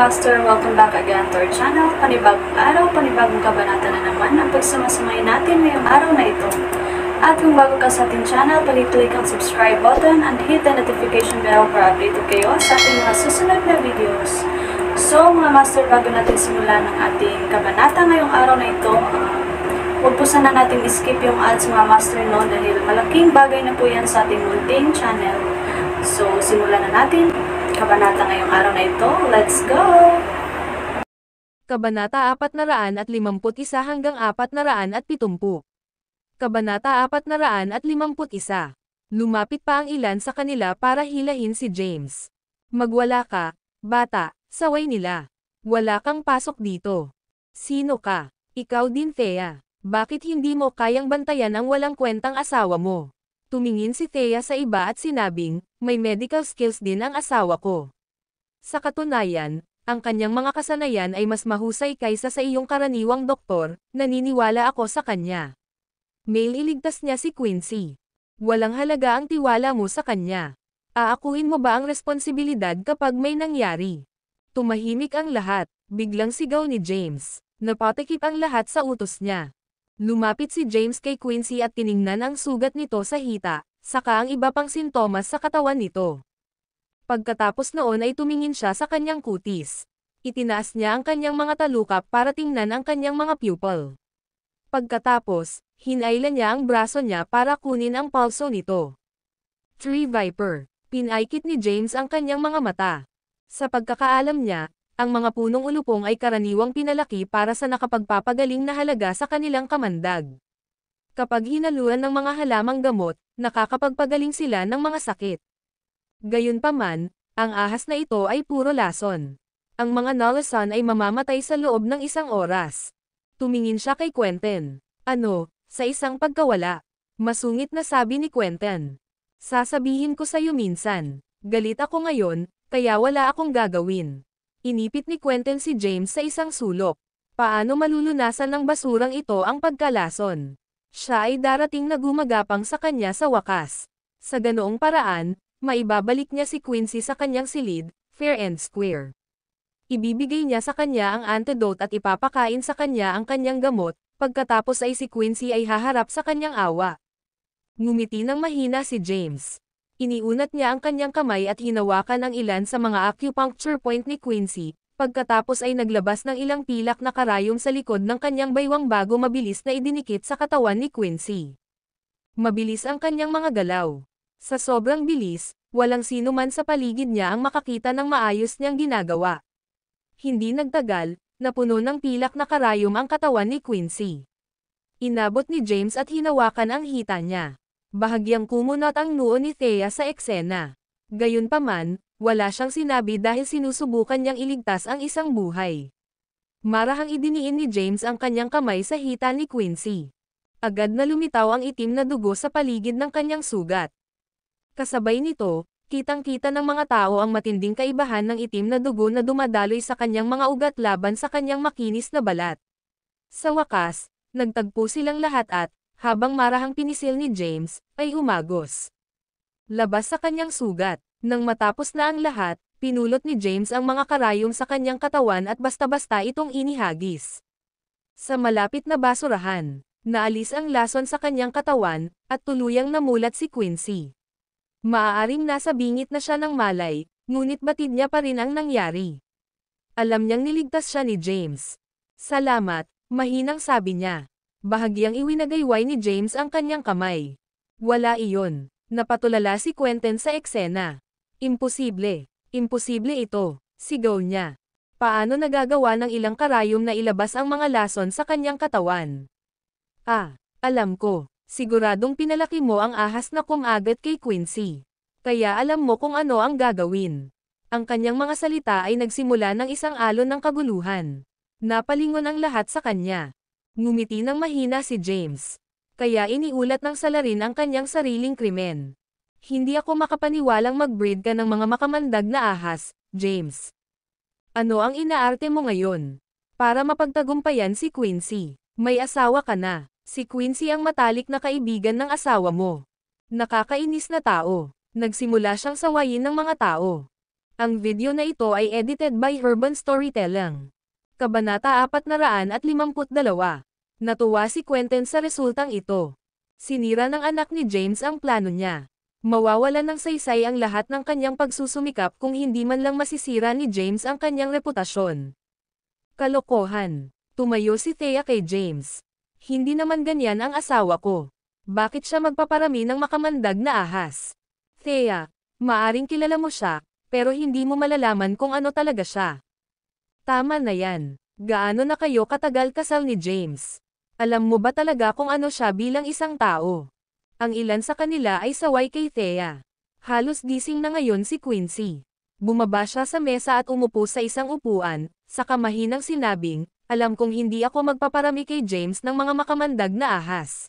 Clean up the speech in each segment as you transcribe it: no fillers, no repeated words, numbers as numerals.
Master, welcome back again to our channel. Panibagong araw, panibagong kabanata na naman ang pagsumasumay natin ngayong araw na ito. At kung bago ka sa ating channel, pag-click ang subscribe button and hit the notification bell para updated kayo sa ating mga susunod na videos. So mga Master, bago natin simulan ang ating kabanata ngayong araw na ito, huwag po sana natin skip yung ads mga Master, no, dahil malaking bagay na po yan sa ating munting channel. So simulan na natin kabanata ngayong araw na ito. Let's go! Kabanata 451 hanggang 470. Kabanata 451. Lumapit pa ang ilan sa kanila para hilahin si James. Magwala ka, bata, saway nila. Wala kang pasok dito. Sino ka? Ikaw din, Thea. Bakit hindi mo kayang bantayan ang walang kwentang asawa mo? Tumingin si Thea sa iba at sinabing, may medical skills din ang asawa ko. Sa katunayan, ang kanyang mga kasanayan ay mas mahusay kaysa sa iyong karaniwang doktor, naniniwala ako sa kanya. Mail iligtas niya si Quincy. Walang halaga ang tiwala mo sa kanya. Aakuin mo ba ang responsibilidad kapag may nangyari? Tumahimik ang lahat, biglang sigaw ni James. Napatikip ang lahat sa utos niya. Lumapit si James kay Quincy at tiningnan ang sugat nito sa hita, saka ang iba pang sintomas sa katawan nito. Pagkatapos noon ay tumingin siya sa kanyang kutis. Itinaas niya ang kanyang mga talukap para tingnan ang kanyang mga pupil. Pagkatapos, hinailan niya ang braso niya para kunin ang pulso nito. Tree Viper. Pinaikit ni James ang kanyang mga mata. Sa pagkakaalam niya, ang mga punong ulupong ay karaniwang pinalaki para sa nakapagpapagaling na halaga sa kanilang kamandag. Kapag hinaluan ng mga halamang gamot, nakakapagpagaling sila ng mga sakit. Gayunpaman, ang ahas na ito ay puro lason. Ang mga nalason ay mamamatay sa loob ng 1 oras. Tumingin siya kay Quentin. Ano, sa isang pagkawala? Masungit na sabi ni Quentin. Sasabihin ko sa'yo minsan. Galit ako ngayon, kaya wala akong gagawin. Inipit ni Quentin si James sa isang sulok. Paano malulunasan ng basurang ito ang pagkalason? Siya ay darating na gumagapang sa kanya sa wakas. Sa ganoong paraan, maibabalik niya si Quincy sa kanyang silid, fair and square. Ibibigay niya sa kanya ang antidote at ipapakain sa kanya ang kanyang gamot, pagkatapos ay si Quincy ay haharap sa kanyang awa. Ngumiti ng mahina si James. Iniunat niya ang kanyang kamay at hinawakan ang ilan sa mga acupuncture point ni Quincy, pagkatapos ay naglabas ng ilang pilak na karayom sa likod ng kanyang baywang bago mabilis na idinikit sa katawan ni Quincy. Mabilis ang kanyang mga galaw. Sa sobrang bilis, walang sino man sa paligid niya ang makakita ng maayos niyang ginagawa. Hindi nagtagal, napuno ng pilak na karayom ang katawan ni Quincy. Inabot ni James at hinawakan ang hita niya. Bahagyang kumunot ang noo ni Thea sa eksena. Gayunpaman, wala siyang sinabi dahil sinusubukan niyang iligtas ang isang buhay. Marahang idiniin ni James ang kanyang kamay sa hita ni Quincy. Agad na lumitaw ang itim na dugo sa paligid ng kanyang sugat. Kasabay nito, kitang-kita ng mga tao ang matinding kaibahan ng itim na dugo na dumadaloy sa kanyang mga ugat laban sa kanyang makinis na balat. Sa wakas, nagtagpo silang lahat at, habang marahang pinisil ni James, ay umagos. Labas sa kanyang sugat. Nang matapos na ang lahat, pinulot ni James ang mga karayom sa kanyang katawan at basta-basta itong inihagis. Sa malapit na basurahan, naalis ang lason sa kanyang katawan, at tuluyang namulat si Quincy. Maaaring nasa bingit na siya ng malay, ngunit batid niya pa rin ang nangyari. Alam niyang niligtas siya ni James. Salamat, mahinang sabi niya. Bahagyang iwinagayway ni James ang kanyang kamay. Wala iyon. Napatulala si Quentin sa eksena. Imposible. Imposible ito, sigaw niya. Paano nagagawa ng ilang karayom na ilabas ang mga lason sa kanyang katawan? Alam ko. Siguradong pinalaki mo ang ahas na kumagat kay Quincy. Kaya alam mo kung ano ang gagawin. Ang kanyang mga salita ay nagsimula ng isang alon ng kaguluhan. Napalingon ang lahat sa kanya. Ngumiti ng mahina si James. Kaya iniulat ng salarin ang kanyang sariling krimen. Hindi ako makapaniwalang mag-breed ka ng mga makamandag na ahas, James. Ano ang inaarte mo ngayon? Para mapagtagumpayan si Quincy. May asawa ka na. Si Quincy ang matalik na kaibigan ng asawa mo. Nakakainis na tao. Nagsimula siyang sawayin ng mga tao. Ang video na ito ay edited by Urban Storytelling. Kabanata 452. Natuwa si Quentin sa resultang ito. Sinira ng anak ni James ang plano niya. Mawawalan ng saysay ang lahat ng kanyang pagsusumikap kung hindi man lang masisira ni James ang kanyang reputasyon. Kalokohan. Tumayo si Thea kay James. Hindi naman ganyan ang asawa ko. Bakit siya magpaparami ng makamandag na ahas? Thea, maaring kilala mo siya, pero hindi mo malalaman kung ano talaga siya. Tama na yan. Gaano na kayo katagal kasal ni James? Alam mo ba talaga kung ano siya bilang isang tao? Ang ilan sa kanila ay saway kay Thea. Halos gising na ngayon si Quincy. Bumaba siya sa mesa at umupo sa isang upuan, saka mahinang sinabing, alam kong hindi ako magpaparami kay James ng mga makamandag na ahas.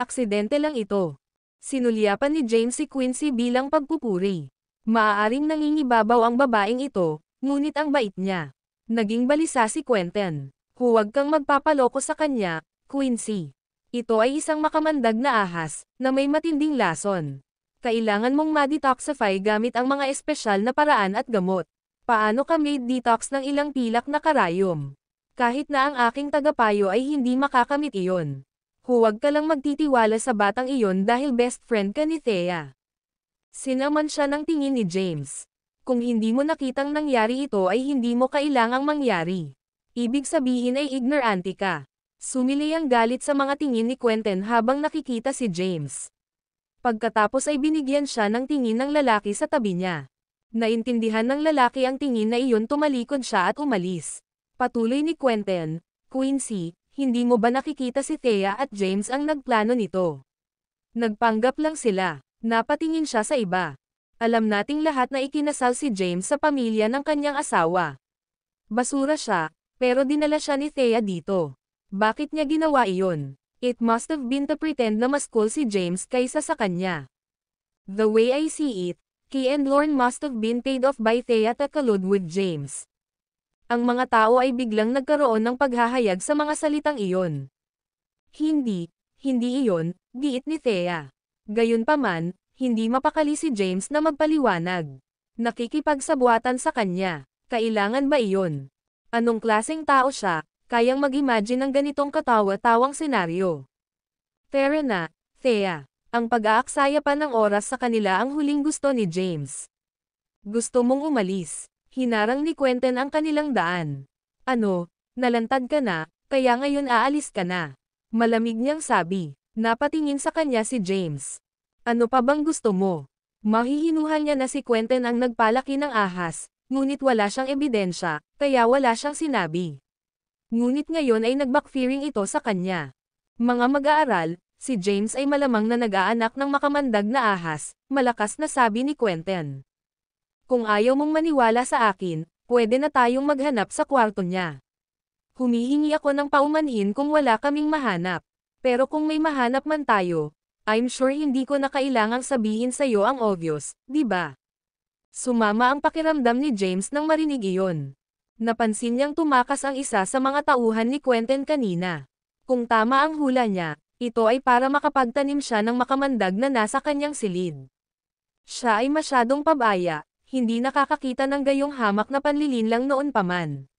Aksidente lang ito. Sinulyapan ni James si Quincy bilang pagpupuri. Maaaring nangingibabaw ang babaeng ito, ngunit ang bait niya. Naging balisa si Quentin. Huwag kang magpapaloko sa kanya, Quincy. Ito ay isang makamandag na ahas, na may matinding lason. Kailangan mong ma-detoxify gamit ang mga espesyal na paraan at gamot. Paano ka made detox ng ilang pilak na karayom? Kahit na ang aking tagapayo ay hindi makakamit iyon. Huwag ka lang magtitiwala sa batang iyon dahil best friend ka ni Thea. Sinaman siya ng tingin ni James. Kung hindi mo nakitang nangyari ito ay hindi mo kailangang mangyari. Ibig sabihin ay ignorante ka. Sumili ang galit sa mga tingin ni Quentin habang nakikita si James. Pagkatapos ay binigyan siya ng tingin ng lalaki sa tabi niya. Naintindihan ng lalaki ang tingin na iyon, tumalikod siya at umalis. Patuloy ni Quentin, Quincy, hindi mo ba nakikita si Thea at James ang nagplano nito? Nagpanggap lang sila. Napatingin siya sa iba. Alam nating lahat na ikinasal si James sa pamilya ng kanyang asawa. Basura siya, pero dinala siya ni Thea dito. Bakit niya ginawa iyon? It must have been to pretend na mas cool si James kaysa sa kanya. The way I see it, Kay and Lorne must have been paid off by Thea to collude with James. Ang mga tao ay biglang nagkaroon ng paghahayag sa mga salitang iyon. Hindi iyon, giit ni Thea. Gayunpaman, hindi mapakali si James na magpaliwanag. Nakikipagsabuatan sa kanya. Kailangan ba iyon? Anong klaseng tao siya, kayang mag-imagine ng ganitong katawa-tawang senaryo? Tara na, Thea. Ang pag-aaksaya pa ng oras sa kanila ang huling gusto ni James. Gusto mong umalis. Hinarang ni Quentin ang kanilang daan. Ano, nalantad ka na, kaya ngayon aalis ka na. Malamig niyang sabi. Napatingin sa kanya si James. Ano pa bang gusto mo? Mahihinuhan niya na si Quentin ang nagpalaki ng ahas, ngunit wala siyang ebidensya, kaya wala siyang sinabi. Ngunit ngayon ay nag-backfiring ito sa kanya. Mga mag-aaral, si James ay malamang na nag-aanak ng makamandag na ahas, malakas na sabi ni Quentin. Kung ayaw mong maniwala sa akin, pwede na tayong maghanap sa kwarto niya. Humihingi ako ng paumanhin kung wala kaming mahanap. Pero kung may mahanap man tayo, I'm sure hindi ko na kailangang sabihin sa'yo ang obvious, di ba? Sumama ang pakiramdam ni James nang marinig iyon. Napansin niyang tumakas ang isa sa mga tauhan ni Quentin kanina. Kung tama ang hula niya, ito ay para makapagtanim siya ng makamandag na nasa kanyang silid. Siya ay masyadong pabaya, hindi nakakakita ng gayong hamak na panlilinlang noon pa man.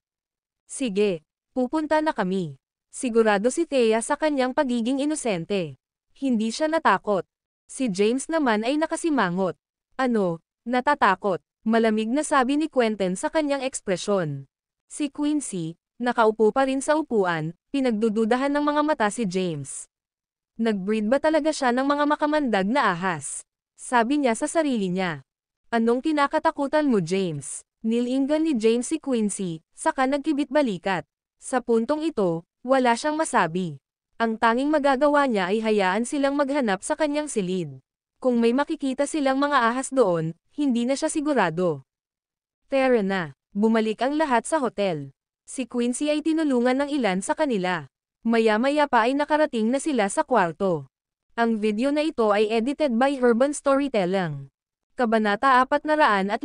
Sige, pupunta na kami. Sigurado si Thea sa kanyang pagiging inosente. Hindi siya natakot. Si James naman ay nakasimangot. Ano, natatakot? Malamig na sabi ni Quentin sa kanyang ekspresyon. Si Quincy, nakaupo pa rin sa upuan, pinagdududahan ng mga mata si James. Nag-breed ba talaga siya ng mga makamandag na ahas? Sabi niya sa sarili niya. Anong kinakatakutan mo, James? Nilingan ni James si Quincy, saka nagkibit balikat. Sa puntong ito, wala siyang masabi. Ang tanging magagawa niya ay hayaan silang maghanap sa kanyang silid. Kung may makikita silang mga ahas doon, hindi na siya sigurado. Tara na, bumalik ang lahat sa hotel. Si Quincy ay tinulungan ng ilan sa kanila. Maya-maya pa ay nakarating na sila sa kwarto. Ang video na ito ay edited by Urban Storytelling. Kabanata 453.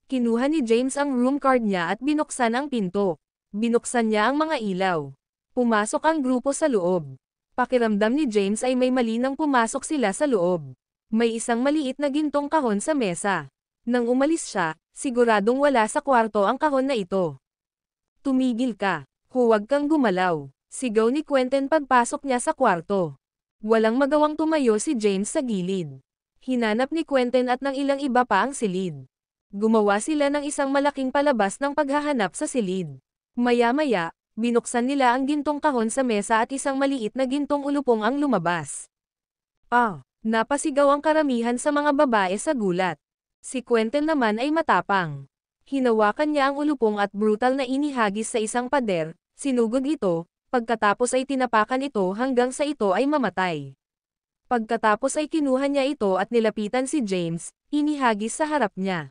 Kinuha ni James ang room card niya at binuksan ang pinto. Binuksan niya ang mga ilaw. Pumasok ang grupo sa loob. Pakiramdam ni James ay may mali nang pumasok sila sa loob. May isang maliit na gintong kahon sa mesa. Nang umalis siya, siguradong wala sa kwarto ang kahon na ito. Tumigil ka. Huwag kang gumalaw. Sigaw ni Quentin pagpasok niya sa kwarto. Walang magawang tumayo si James sa gilid. Hinanap ni Quentin at ng ilang iba pa ang silid. Gumawa sila ng isang malaking palabas ng paghahanap sa silid. Maya-maya, binuksan nila ang gintong kahon sa mesa at isang maliit na gintong ulupong ang lumabas. Napasigaw ang karamihan sa mga babae sa gulat. Si Quentin naman ay matapang. Hinawakan niya ang ulupong at brutal na inihagis sa isang pader, sinugod ito, pagkatapos ay tinapakan ito hanggang sa ito ay mamatay. Pagkatapos ay kinuha niya ito at nilapitan si James, inihagis sa harap niya.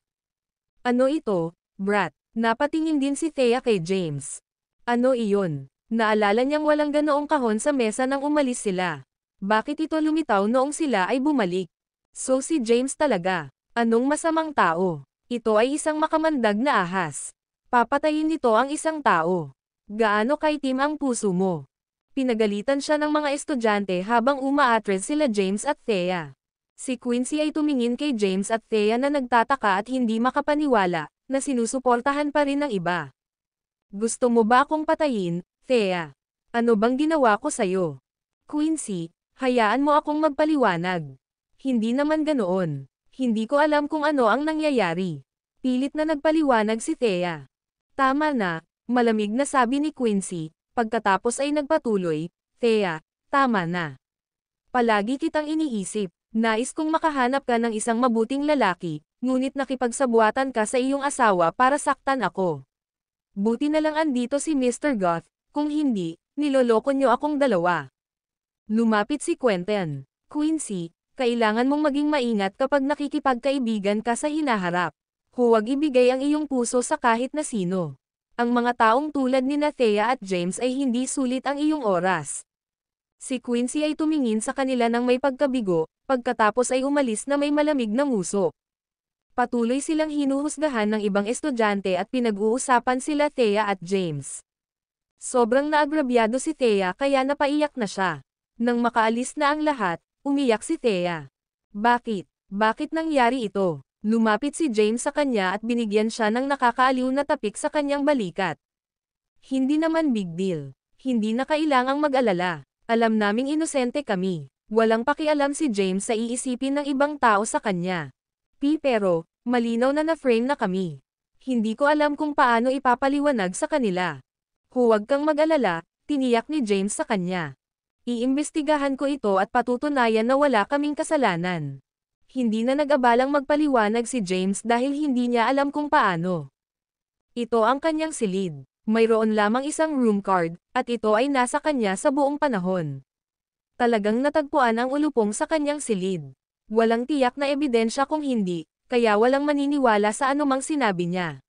Ano ito, brat? Napatingin din si Thea kay James. Ano iyon? Naalala niyang walang ganoong kahon sa mesa nang umalis sila. Bakit ito lumitaw noong sila ay bumalik? So si James talaga. Anong masamang tao? Ito ay isang makamandag na ahas. Papatayin nito ang isang tao. Gaano kaitim ang puso mo? Pinagalitan siya ng mga estudyante habang umaatres sila James at Thea. Si Quincy ay tumingin kay James at Thea na nagtataka at hindi makapaniwala, na sinusuportahan pa rin ng iba. Gusto mo ba akong patayin, Thea? Ano bang ginawa ko sa'yo? Quincy, hayaan mo akong magpaliwanag. Hindi naman ganoon. Hindi ko alam kung ano ang nangyayari. Pilit na nagpaliwanag si Thea. Tama na, malamig na sabi ni Quincy. Pagkatapos ay nagpatuloy, Thea, tama na. Palagi kitang iniisip, nais kong makahanap ka ng isang mabuting lalaki, ngunit nakipagsabuatan ka sa iyong asawa para saktan ako. Buti na lang andito si Mr. Goth, kung hindi, niloloko niyo akong dalawa. Lumapit si Quentin. Quincy, kailangan mong maging maingat kapag nakikipagkaibigan ka sa hinaharap. Huwag ibigay ang iyong puso sa kahit na sino. Ang mga taong tulad ni Thea at James ay hindi sulit ang iyong oras. Si Quincy ay tumingin sa kanila ng may pagkabigo, pagkatapos ay umalis na may malamig na nguso. Patuloy silang hinuhusgahan ng ibang estudyante at pinag-uusapan sila Thea at James. Sobrang naagrabyado si Thea kaya napaiyak na siya. Nang makaalis na ang lahat, umiyak si Thea. Bakit? Bakit nangyari ito? Lumapit si James sa kanya at binigyan siya ng nakakaaliw na tapik sa kanyang balikat. Hindi naman big deal. Hindi na kailangang mag-alala. Alam naming inosente kami. Walang pakialam si James sa iisipin ng ibang tao sa kanya. Pero, malinaw na na-frame na kami. Hindi ko alam kung paano ipapaliwanag sa kanila. Huwag kang mag-alala, tiniyak ni James sa kanya. Iimbestigahan ko ito at patutunayan na wala kaming kasalanan. Hindi na nag-abalang magpaliwanag si James dahil hindi niya alam kung paano. Ito ang kanyang silid. Mayroon lamang isang room card, at ito ay nasa kanya sa buong panahon. Talagang natagpuan ang ulupong sa kanyang silid. Walang tiyak na ebidensya kung hindi, kaya walang maniniwala sa anumang sinabi niya.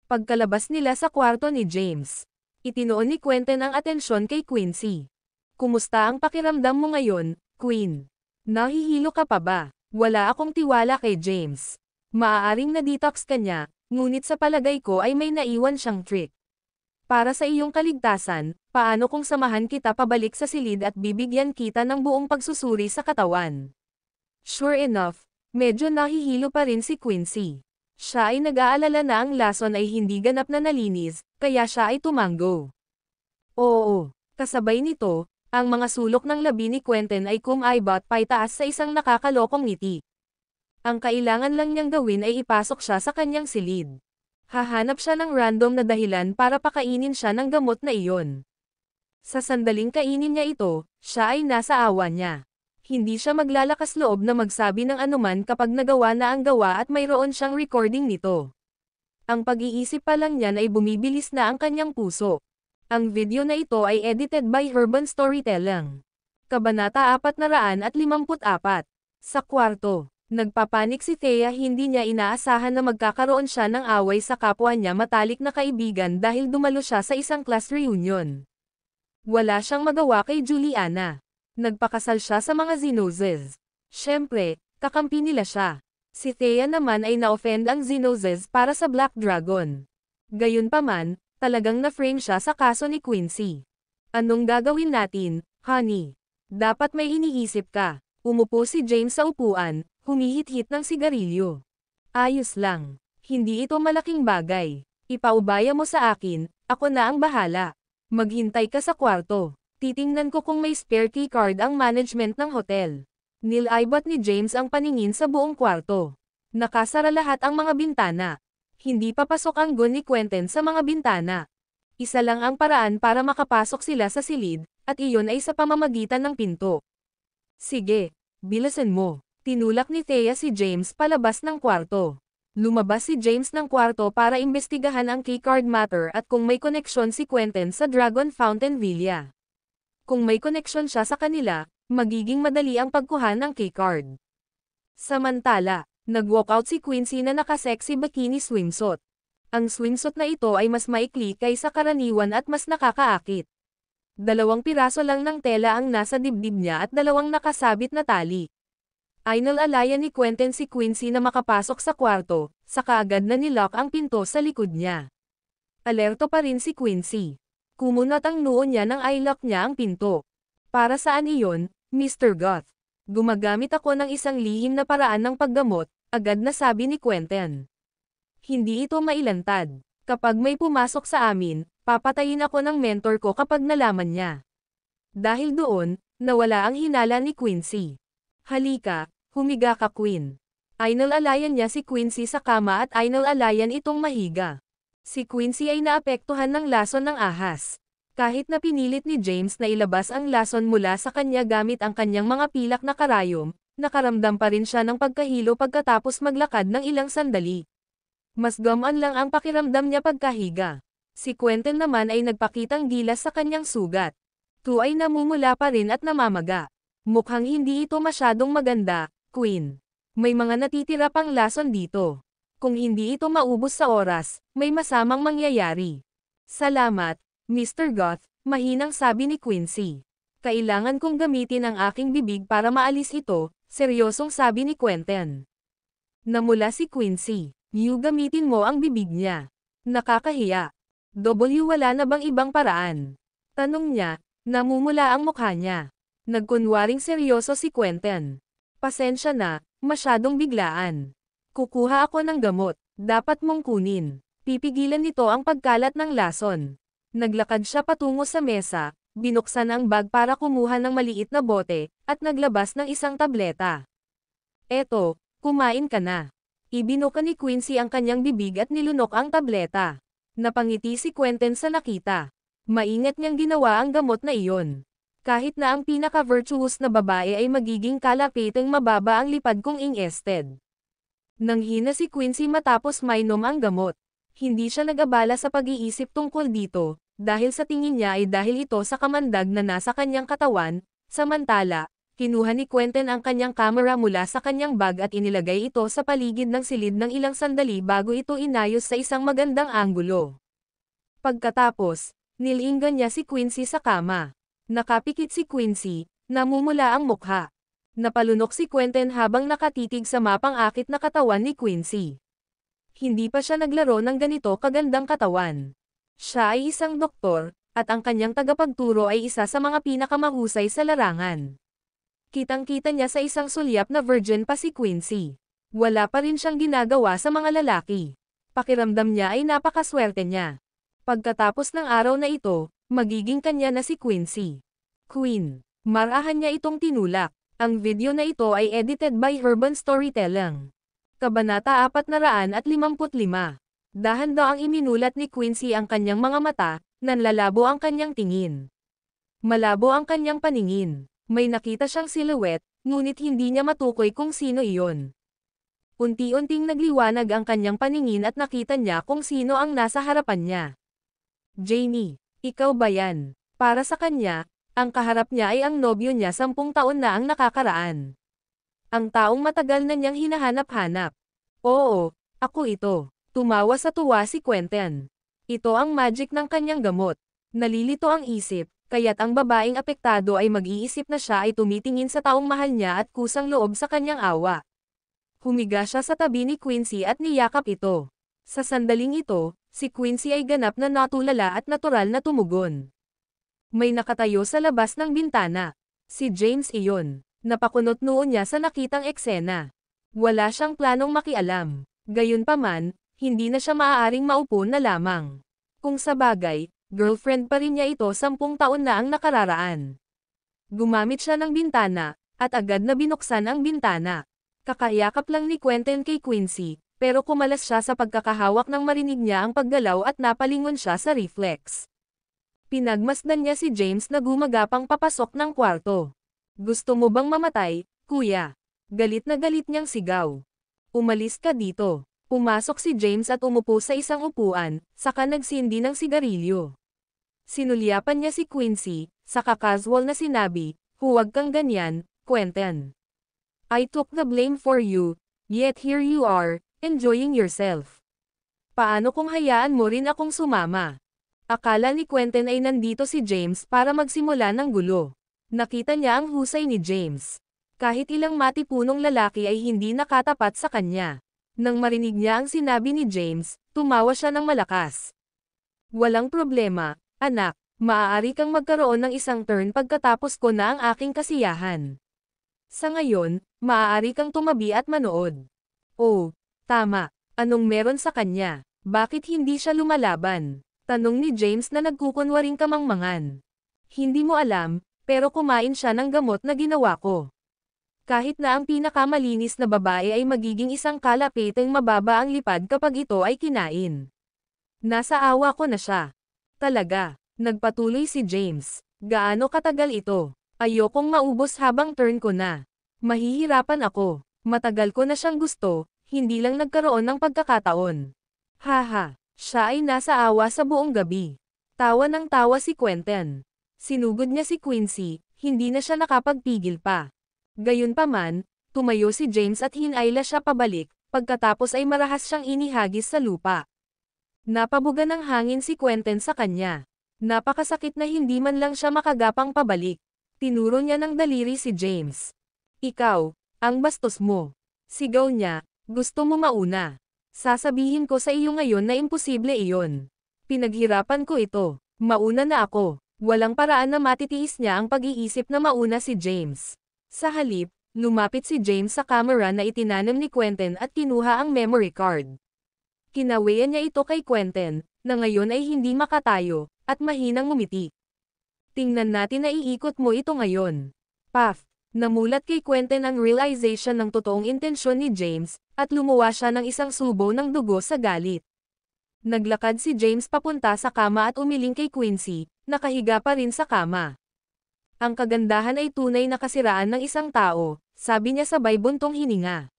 Pagkalabas nila sa kwarto ni James, itinoon ni Quentin ang atensyon kay Quincy. Kumusta ang pakiramdam mo ngayon, Queen? Nahihilo ka pa ba? Wala akong tiwala kay James. Maaaring na-detox ka niya, ngunit sa palagay ko ay may naiwan siyang trick. Para sa iyong kaligtasan, paano kung samahan kita pabalik sa silid at bibigyan kita ng buong pagsusuri sa katawan? Sure enough, medyo nahihilo pa rin si Quincy. Siya ay nag-aalala na ang lason ay hindi ganap na nalinis, kaya siya ay tumanggo. Oo, kasabay nito, ang mga sulok ng labi ni Quentin ay kumaibot paitaas sa isang nakakalokong ngiti. Ang kailangan lang niyang gawin ay ipasok siya sa kanyang silid. Hahanap siya ng random na dahilan para pakainin siya ng gamot na iyon. Sa sandaling kainin niya ito, siya ay nasa awa niya. Hindi siya maglalakas loob na magsabi ng anuman kapag nagawa na ang gawa at mayroon siyang recording nito. Ang pag-iisip pa lang niyan ay bumibilis na ang kanyang puso. Ang video na ito ay edited by Urban Storytelling. Kabanata 454. Sa kwarto, nagpapanik si Thea, hindi niya inaasahan na magkakaroon siya ng away sa kapwa niya matalik na kaibigan dahil dumalo siya sa isang class reunion. Wala siyang magawa kay Juliana. Nagpakasal siya sa mga Zenozes. Siyempre, kakampi nila siya. Si Thea naman ay na-offend ang Zenozes para sa Black Dragon. Gayunpaman, talagang na-frame siya sa kaso ni Quincy. Anong gagawin natin, honey? Dapat may iniisip ka. Umupo si James sa upuan, humihit-hit ng sigarilyo. Ayos lang. Hindi ito malaking bagay. Ipaubaya mo sa akin, ako na ang bahala. Maghintay ka sa kwarto. Titingnan ko kung may spare key card ang management ng hotel. Nilibot ni James ang paningin sa buong kwarto. Nakasara lahat ang mga bintana. Hindi papasok ang gun ni Quentin sa mga bintana. Isa lang ang paraan para makapasok sila sa silid, at iyon ay sa pamamagitan ng pinto. Sige, bilisan mo. Tinulak ni Thea si James palabas ng kwarto. Lumabas si James ng kwarto para imbestigahan ang keycard matter at kung may koneksyon si Quentin sa Dragon Fountain Villa. Kung may koneksyon siya sa kanila, magiging madali ang pagkuha ng keycard. Samantala, nag-walkout si Quincy na naka-sexy bikini swimsuit. Ang swimsuit na ito ay mas maikli kaysa karaniwan at mas nakakaakit. 2 piraso lang ng tela ang nasa dibdib niya at 2 nakasabit na tali. Inalalayan ni Quentin si Quincy na makapasok sa kwarto, saka agad na nilock ang pinto sa likod niya. Alerto pa rin si Quincy. Kumunat ang noo niya nang i-lock niya ang pinto. Para saan iyon, Mr. Goth? Gumagamit ako ng isang lihim na paraan ng paggamot, agad na sabi ni Quentin. Hindi ito mailantad. Kapag may pumasok sa amin, papatayin ako ng mentor ko kapag nalaman niya. Dahil doon, nawala ang hinala ni Quincy. Halika, humiga ka Queen. Inalalayan niya si Quincy sa kama at inalalayan itong mahiga. Si Quincy ay naapektuhan ng lason ng ahas. Kahit na pinilit ni James na ilabas ang lason mula sa kanya gamit ang kanyang mga pilak na karayom, nakaramdam pa rin siya ng pagkahilo pagkatapos maglakad ng ilang sandali. Mas gumaan lang ang pakiramdam niya pagkahiga. Si Quentin naman ay nagpakitang gilas sa kanyang sugat. Ito ay namumula pa rin at namamaga. Mukhang hindi ito masyadong maganda, Queen. May mga natitira pang lason dito. Kung hindi ito maubos sa oras, may masamang mangyayari. Salamat, Mr. Goth, mahinang sabi ni Quincy. Kailangan kong gamitin ang aking bibig para maalis ito, seryosong sabi ni Quentin. Namula si Quincy. Gamitin mo ang bibig niya. Nakakahiya. Wala na bang ibang paraan? Tanong niya, namumula ang mukha niya. Nagkunwaring seryoso si Quentin. Pasensya na, masyadong biglaan. Kukuha ako ng gamot, dapat mong kunin. Pipigilan nito ang pagkalat ng lason. Naglakad siya patungo sa mesa, binuksan ang bag para kumuha ng maliit na bote, at naglabas ng isang tableta. Eto, kumain ka na. Ibinuka ni Quincy ang kanyang bibig at nilunok ang tableta. Napangiti si Quentin sa nakita. Maingat niyang ginawa ang gamot na iyon. Kahit na ang pinaka-virtuous na babae ay magiging kalapitang mababa ang lipad kung ingested. Nanghina si Quincy matapos mainom ang gamot. Hindi siya nag-abala sa pag-iisip tungkol dito, dahil sa tingin niya ay dahil ito sa kamandag na nasa kanyang katawan. Samantala, kinuha ni Quentin ang kanyang kamera mula sa kanyang bag at inilagay ito sa paligid ng silid ng ilang sandali bago ito inayos sa isang magandang anggulo. Pagkatapos, nilinggan niya si Quincy sa kama. Nakapikit si Quincy, namumula ang mukha. Napalunok si Quentin habang nakatitig sa mapang-akit na katawan ni Quincy. Hindi pa siya naglaro ng ganito kagandang katawan. Siya ay isang doktor, at ang kanyang tagapagturo ay isa sa mga pinakamahusay sa larangan. Kitang-kita niya sa isang sulyap na virgin pa si Quincy. Wala pa rin siyang ginagawa sa mga lalaki. Pakiramdam niya ay napakaswerte niya. Pagkatapos ng araw na ito, magiging kanya na si Quincy. Queen. Marahan niya itong tinulak. Ang video na ito ay edited by Urban Storytelling. Kabanata 455. Dahan-daang iminulat ni Quincy ang kanyang mga mata, nanlalabo ang kanyang tingin. Malabo ang kanyang paningin. May nakita siyang silhouette, ngunit hindi niya matukoy kung sino iyon. Unti-unting nagliwanag ang kanyang paningin at nakita niya kung sino ang nasa harapan niya. Jamie. Ikaw ba yan? Para sa kanya, ang kaharap niya ay ang nobyo niya 10 taon na ang nakakaraan. Ang taong matagal na niyang hinahanap-hanap. Oo, ako ito. Tumawa sa tuwa si Quentin. Ito ang magic ng kanyang gamot. Nalilito ang isip, kaya't ang babaeng apektado ay mag-iisip na siya ay tumitingin sa taong mahal niya at kusang loob sa kanyang awa. Humiga siya sa tabi ni Quincy at niyakap ito. Sa sandaling ito, si Quincy ay ganap na natulala at natural na tumugon. May nakatayo sa labas ng bintana. Si James iyon. Napakunot noon niya sa nakitang eksena. Wala siyang planong makialam. Gayunpaman, hindi na siya maaaring maupo na lamang. Kung sabagay, girlfriend pa rin niya ito 10 taon na ang nakararaan. Gumamit siya ng bintana, at agad na binuksan ang bintana. Kakayakap lang ni Quentin kay Quincy, pero kumalas siya sa pagkakahawak nang marinig niya ang paggalaw at napalingon siya sa reflex. Pinagmasdan niya si James na gumagapang papasok ng kwarto. Gusto mo bang mamatay, kuya? Galit na galit niyang sigaw. Umalis ka dito. Pumasok si James at umupo sa isang upuan, saka nagsindi ng sigarilyo. Sinulyapan niya si Quincy, saka casual na sinabi, huwag kang ganyan, Quentin. I took the blame for you, yet here you are, enjoying yourself. Paano kung hayaan mo rin akong sumama? Akala ni Quentin ay nandito si James para magsimula ng gulo. Nakita niya ang husay ni James. Kahit ilang matipunong lalaki ay hindi nakatapat sa kanya. Nang marinig niya ang sinabi ni James, tumawa siya ng malakas. Walang problema, anak, maaari kang magkaroon ng isang turn pagkatapos ko na ang aking kasiyahan. Sa ngayon, maaari kang tumabi at manood. Oh, tama, anong meron sa kanya? Bakit hindi siya lumalaban? Tanong ni James na nagkukunwaring kamangmangan. Hindi mo alam, pero kumain siya ng gamot na ginawa ko. Kahit na ang pinakamalinis na babae ay magiging isang kalapiteng mababa ang lipad kapag ito ay kinain. Nasa awa ko na siya. Talaga, nagpatuloy si James. Gaano katagal ito? Ayokong maubos habang turn ko na. Mahihirapan ako. Matagal ko na siyang gusto, hindi lang nagkaroon ng pagkakataon. Haha, siya ay nasa awa sa buong gabi. Tawa ng tawa si Quentin. Sinugod niya si Quincy, hindi na siya nakapagpigil pa. Gayunpaman, tumayo si James at hinayla siya pabalik, pagkatapos ay marahas siyang inihagis sa lupa. Napabuga ng hangin si Quentin sa kanya. Napakasakit na hindi man lang siya makagapang pabalik. Tinuro niya ng daliri si James. Ikaw, ang bastos mo. Sigaw niya, gusto mo mauna. Sasabihin ko sa iyo ngayon na imposible iyon. Pinaghirapan ko ito. Mauna na ako. Walang paraan na matitiis niya ang pag-iisip na mauna si James. Sa halip, lumapit si James sa camera na itinanim ni Quentin at kinuha ang memory card. Kinawian niya ito kay Quentin, na ngayon ay hindi makatayo, at mahinang ngumiti. Tingnan natin na iikot mo ito ngayon. Puff, namulat kay Quentin ang realization ng totoong intensyon ni James, at lumuwa siya ng isang subo ng dugo sa galit. Naglakad si James papunta sa kama at umiling kay Quincy, nakahiga pa rin sa kama. Ang kagandahan ay tunay na kasiraan ng isang tao, sabi niya sabay buntong hininga.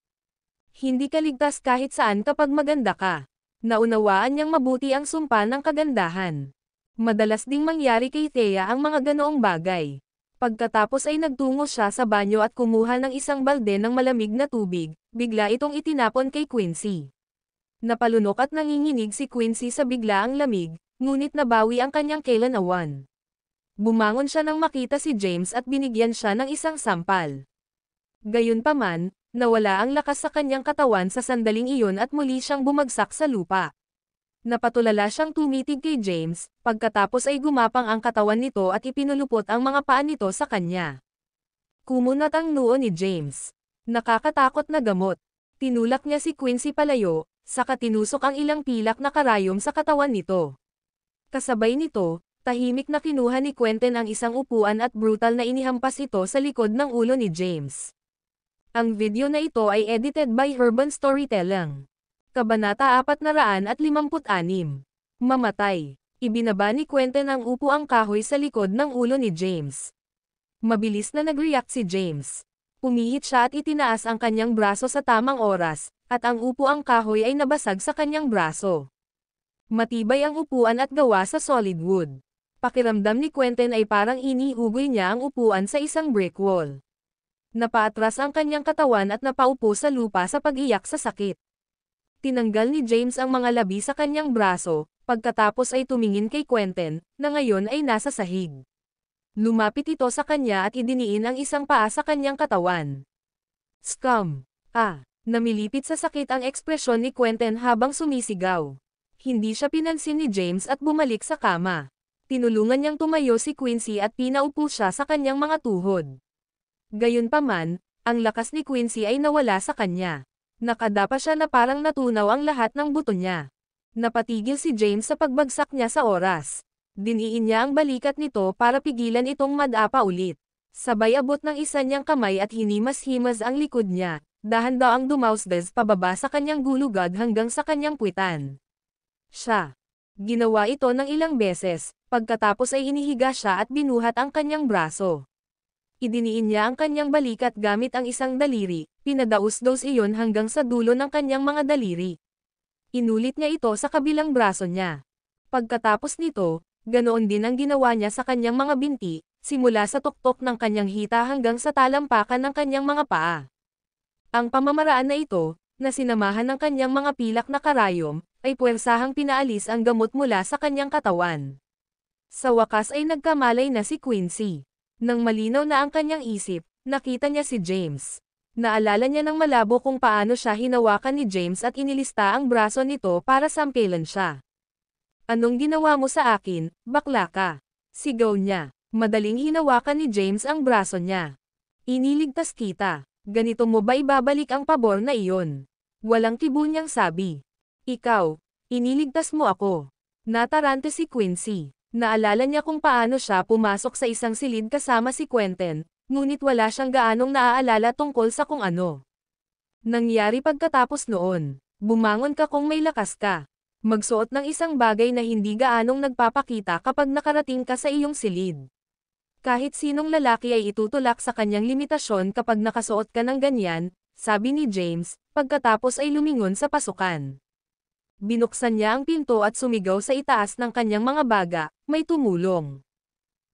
Hindi ka ligtas kahit saan kapag maganda ka. Naunawaan niyang mabuti ang sumpa ng kagandahan. Madalas ding mangyari kay Thea ang mga ganoong bagay. Pagkatapos ay nagtungo siya sa banyo at kumuha ng isang balde ng malamig na tubig, bigla itong itinapon kay Quincy. Napalunok at nanginginig si Quincy sa biglaang lamig, ngunit nabawi ang kanyang kailanawan. Bumangon siya nang makita si James at binigyan siya ng isang sampal. Gayunpaman, nawala ang lakas sa kanyang katawan sa sandaling iyon at muli siyang bumagsak sa lupa. Napatulala siyang tumitig kay James, pagkatapos ay gumapang ang katawan nito at ipinulupot ang mga paa nito sa kanya. Kumunat ang noo ni James. Nakakatakot na gamot. Tinulak niya si Quincy palayo, saka tinusok ang ilang pilak na karayom sa katawan nito. Kasabay nito, tahimik na kinuha ni Quentin ang isang upuan at brutal na inihampas ito sa likod ng ulo ni James. Ang video na ito ay edited by Urban Storytelling. Kabanata 456. Mamatay. Ibinaba ni Quentin ang upuang kahoy sa likod ng ulo ni James. Mabilis na nag-react si James. Pumihit siya at itinaas ang kanyang braso sa tamang oras, at ang upuang kahoy ay nabasag sa kanyang braso. Matibay ang upuan at gawa sa solid wood. Pakiramdam ni Quentin ay parang inihugoy niya ang upuan sa isang brick wall. Napaatras ang kanyang katawan at napaupo sa lupa sa pag-iyak sa sakit. Tinanggal ni James ang mga labi sa kanyang braso, pagkatapos ay tumingin kay Quentin, na ngayon ay nasa sahig. Lumapit ito sa kanya at idiniin ang isang paa sa kanyang katawan. Scum! Namilipit sa sakit ang ekspresyon ni Quentin habang sumisigaw. Hindi siya pinansin ni James at bumalik sa kama. Tinulungan niyang tumayo si Quincy at pinaupo siya sa kanyang mga tuhod. Gayunpaman, ang lakas ni Quincy ay nawala sa kanya. Nakadapa siya na parang natunaw ang lahat ng buto niya. Napatigil si James sa pagbagsak niya sa oras. Diniin niya ang balikat nito para pigilan itong madapa ulit. Sabay abot ng isa niyang kamay at hinimas-himas ang likod niya. Dahan-daang dumausdes pababa sa kanyang gulugad hanggang sa kanyang puwitan. Siya. Ginawa ito ng ilang beses, pagkatapos ay inihiga siya at binuhat ang kanyang braso. Idiniin niya ang kanyang balikat gamit ang isang daliri, pinadaus-daus iyon hanggang sa dulo ng kanyang mga daliri. Inulit niya ito sa kabilang braso niya. Pagkatapos nito, ganoon din ang ginawa niya sa kanyang mga binti, simula sa tuktok ng kanyang hita hanggang sa talampakan ng kanyang mga paa. Ang pamamaraan na ito, na sinamahan ng kanyang mga pilak na karayom, ay puwersahang pinaalis ang gamot mula sa kanyang katawan. Sa wakas ay nagkamalay na si Quincy. Nang malinaw na ang kanyang isip, nakita niya si James. Naalala niya ng malabo kung paano siya hinawakan ni James at inilista ang braso nito para sampilan siya. "Anong ginawa mo sa akin, bakla ka?" Sigaw niya. Madaling hinawakan ni James ang braso niya. "Iniligtas kita. Ganito mo ba ibabalik ang pabor na iyon?" Walang tibo niyang sabi. "Ikaw, iniligtas mo ako." Natarante si Quincy. Naalala niya kung paano siya pumasok sa isang silid kasama si Quentin, ngunit wala siyang gaanong naaalala tungkol sa kung ano nangyari pagkatapos noon. Bumangon ka kung may lakas ka. Magsuot ng isang bagay na hindi gaanong nagpapakita kapag nakarating ka sa iyong silid. Kahit sinong lalaki ay itutulak sa kanyang limitasyon kapag nakasuot ka ng ganyan, sabi ni James, pagkatapos ay lumingon sa pasukan. Binuksan niya ang pinto at sumigaw sa itaas ng kanyang mga baga, "May tumulong.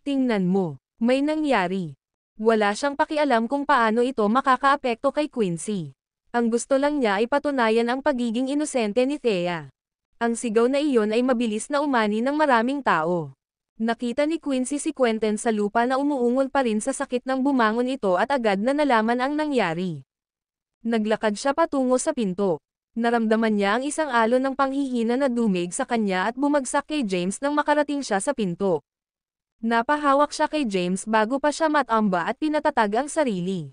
Tingnan mo, may nangyari." Wala siyang pakialam kung paano ito makakaapekto kay Quincy. Ang gusto lang niya ay patunayan ang pagiging inosente ni Thea. Ang sigaw na iyon ay mabilis na umani ng maraming tao. Nakita ni Quincy si Quentin sa lupa na umuungol pa rin sa sakit ng bumangon ito at agad na nalaman ang nangyari. Naglakad siya patungo sa pinto. Naramdaman niya ang isang alon ng panghihina na dumig sa kanya at bumagsak kay James nang makarating siya sa pinto. Napahawak siya kay James bago pa siya matamba at pinatatag ang sarili.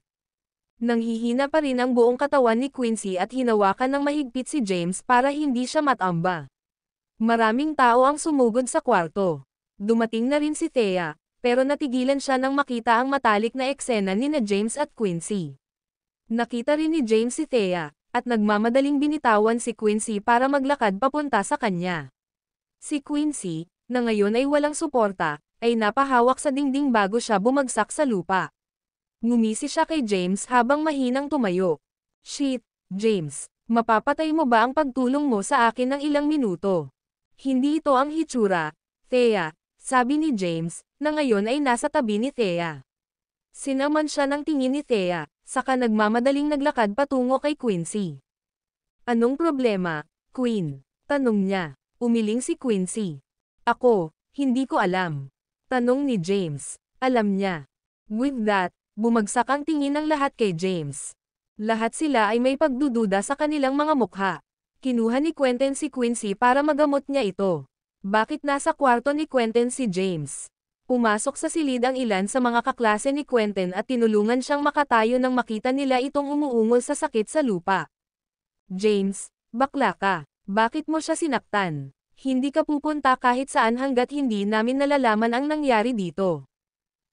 Nanghihina pa rin ang buong katawan ni Quincy at hinawakan ng mahigpit si James para hindi siya matamba. Maraming tao ang sumugod sa kwarto. Dumating na rin si Thea, pero natigilan siya nang makita ang matalik na eksena ni James at Quincy. Nakita rin ni James si Thea, at nagmamadaling binitawan si Quincy para maglakad papunta sa kanya. Si Quincy, na ngayon ay walang suporta, ay napahawak sa dingding bago siya bumagsak sa lupa. Ngumisi siya kay James habang mahinang tumayo. "Shit, James, mapapatay mo ba ang pagtulong mo sa akin ng ilang minuto?" "Hindi ito ang hitsura, Thea," sabi ni James, na ngayon ay nasa tabi ni Thea. Sinaman siya ng tingin ni Thea, saka nagmamadaling naglakad patungo kay Quincy. "Anong problema, Queen?" tanong niya. Umiling si Quincy. "Ako, hindi ko alam." Tanong ni James. Alam niya. With that, bumagsak ang tingin ng lahat kay James. Lahat sila ay may pagdududa sa kanilang mga mukha. Kinuha ni Quentin si Quincy para magamot niya ito. Bakit nasa kwarto ni Quentin si James? Pumasok sa silid ang ilan sa mga kaklase ni Quentin at tinulungan siyang makatayo nang makita nila itong umuungol sa sakit sa lupa. "James, bakla ka. Bakit mo siya sinaktan? Hindi ka pupunta kahit saan hanggat hindi namin nalalaman ang nangyari dito."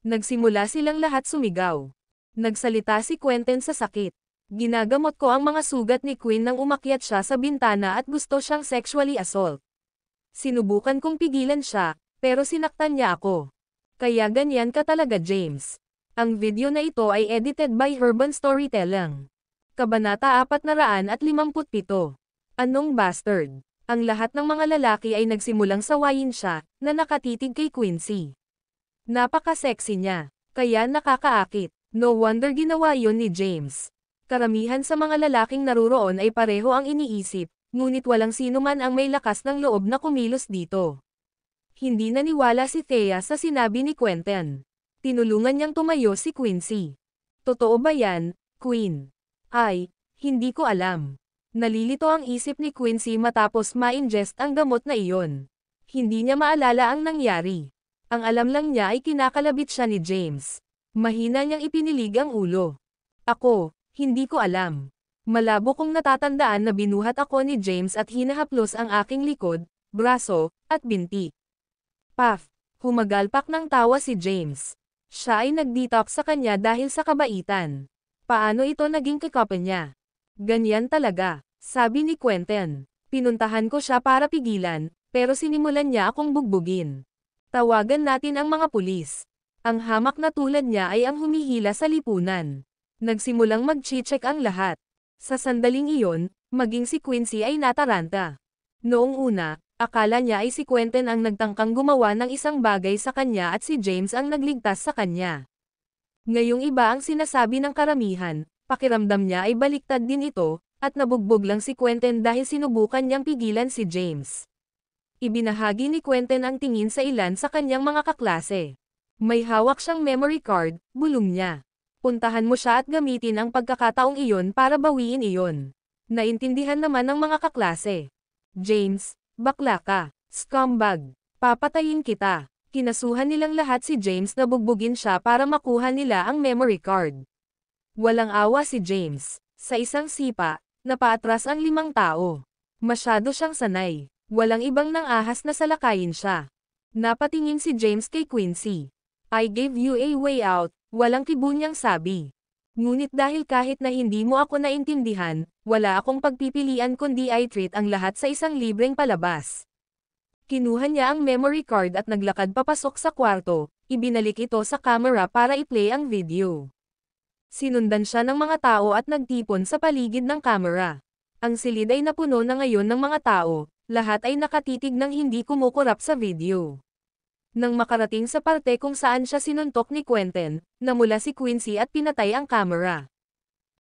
Nagsimula silang lahat sumigaw. Nagsalita si Quentin sa sakit. "Ginagamot ko ang mga sugat ni Queen nang umakyat siya sa bintana at gusto siyang sexually assault. Sinubukan kong pigilan siya, pero sinaktan niya ako. Kaya ganyan ka talaga, James." Ang video na ito ay edited by Urban Storytelling. Kabanata 457. Anong bastard? Ang lahat ng mga lalaki ay nagsimulang sawayin siya, na nakatitig kay Quincy. Napaka-sexy niya, kaya nakakaakit. No wonder ginawa yun ni James. Karamihan sa mga lalaking naruroon ay pareho ang iniisip, ngunit walang sino man ang may lakas ng loob na kumilos dito. Hindi naniwala si Thea sa sinabi ni Quentin. Tinulungan niyang tumayo si Quincy. "Totoo ba yan, Queen?" "Ay, hindi ko alam." Nalilito ang isip ni Quincy matapos ma-ingest ang gamot na iyon. Hindi niya maalala ang nangyari. Ang alam lang niya ay kinakalabit siya ni James. Mahina niyang ipinilig ang ulo. "Ako, hindi ko alam." Malabo kong natatandaan na binuhat ako ni James at hinahaplos ang aking likod, braso, at binti. Paf! Humagalpak ng tawa si James. Siya ay nag-detox sa kanya dahil sa kabaitan. Paano ito naging kakape niya? Ganyan talaga, sabi ni Quentin. Pinuntahan ko siya para pigilan, pero sinimulan niya akong bugbugin. Tawagan natin ang mga pulis. Ang hamak na tulad niya ay ang humihila sa lipunan. Nagsimulang mag-check ang lahat. Sa sandaling iyon, maging si Quincy ay nataranta. Noong una, akala niya ay si Quentin ang nagtangkang gumawa ng isang bagay sa kanya at si James ang nagligtas sa kanya. Ngayong iba ang sinasabi ng karamihan, pakiramdam niya ay baliktad din ito, at nabugbog lang si Quentin dahil sinubukan niyang pigilan si James. Ibinahagi ni Quentin ang tingin sa ilan sa kanyang mga kaklase. May hawak siyang memory card, bulong niya. Puntahan mo siya at gamitin ang pagkakataong iyon para bawiin iyon. Naintindihan naman ng mga kaklase. James, bakla ka, scumbag, papatayin kita. Kinasuhan nilang lahat si James na bugbugin siya para makuha nila ang memory card. Walang awa si James. Sa isang sipa, napaatras ang 5 tao. Masyado siyang sanay. Walang ibang nang ahas na salakayin siya. Napatingin si James kay Quincy. I gave you a way out, walang tibu niyang sabi. Ngunit dahil kahit na hindi mo ako naintindihan, wala akong pagpipilian kundi i-treat ang lahat sa isang libreng palabas. Kinuha niya ang memory card at naglakad papasok sa kwarto, ibinalik ito sa camera para i-play ang video. Sinundan siya ng mga tao at nagtipon sa paligid ng camera. Ang silid ay napuno na ngayon ng mga tao, lahat ay nakatitig ng hindi kumukurap sa video. Nang makarating sa parte kung saan siya sinuntok ni Quentin, namula si Quincy at pinatay ang camera.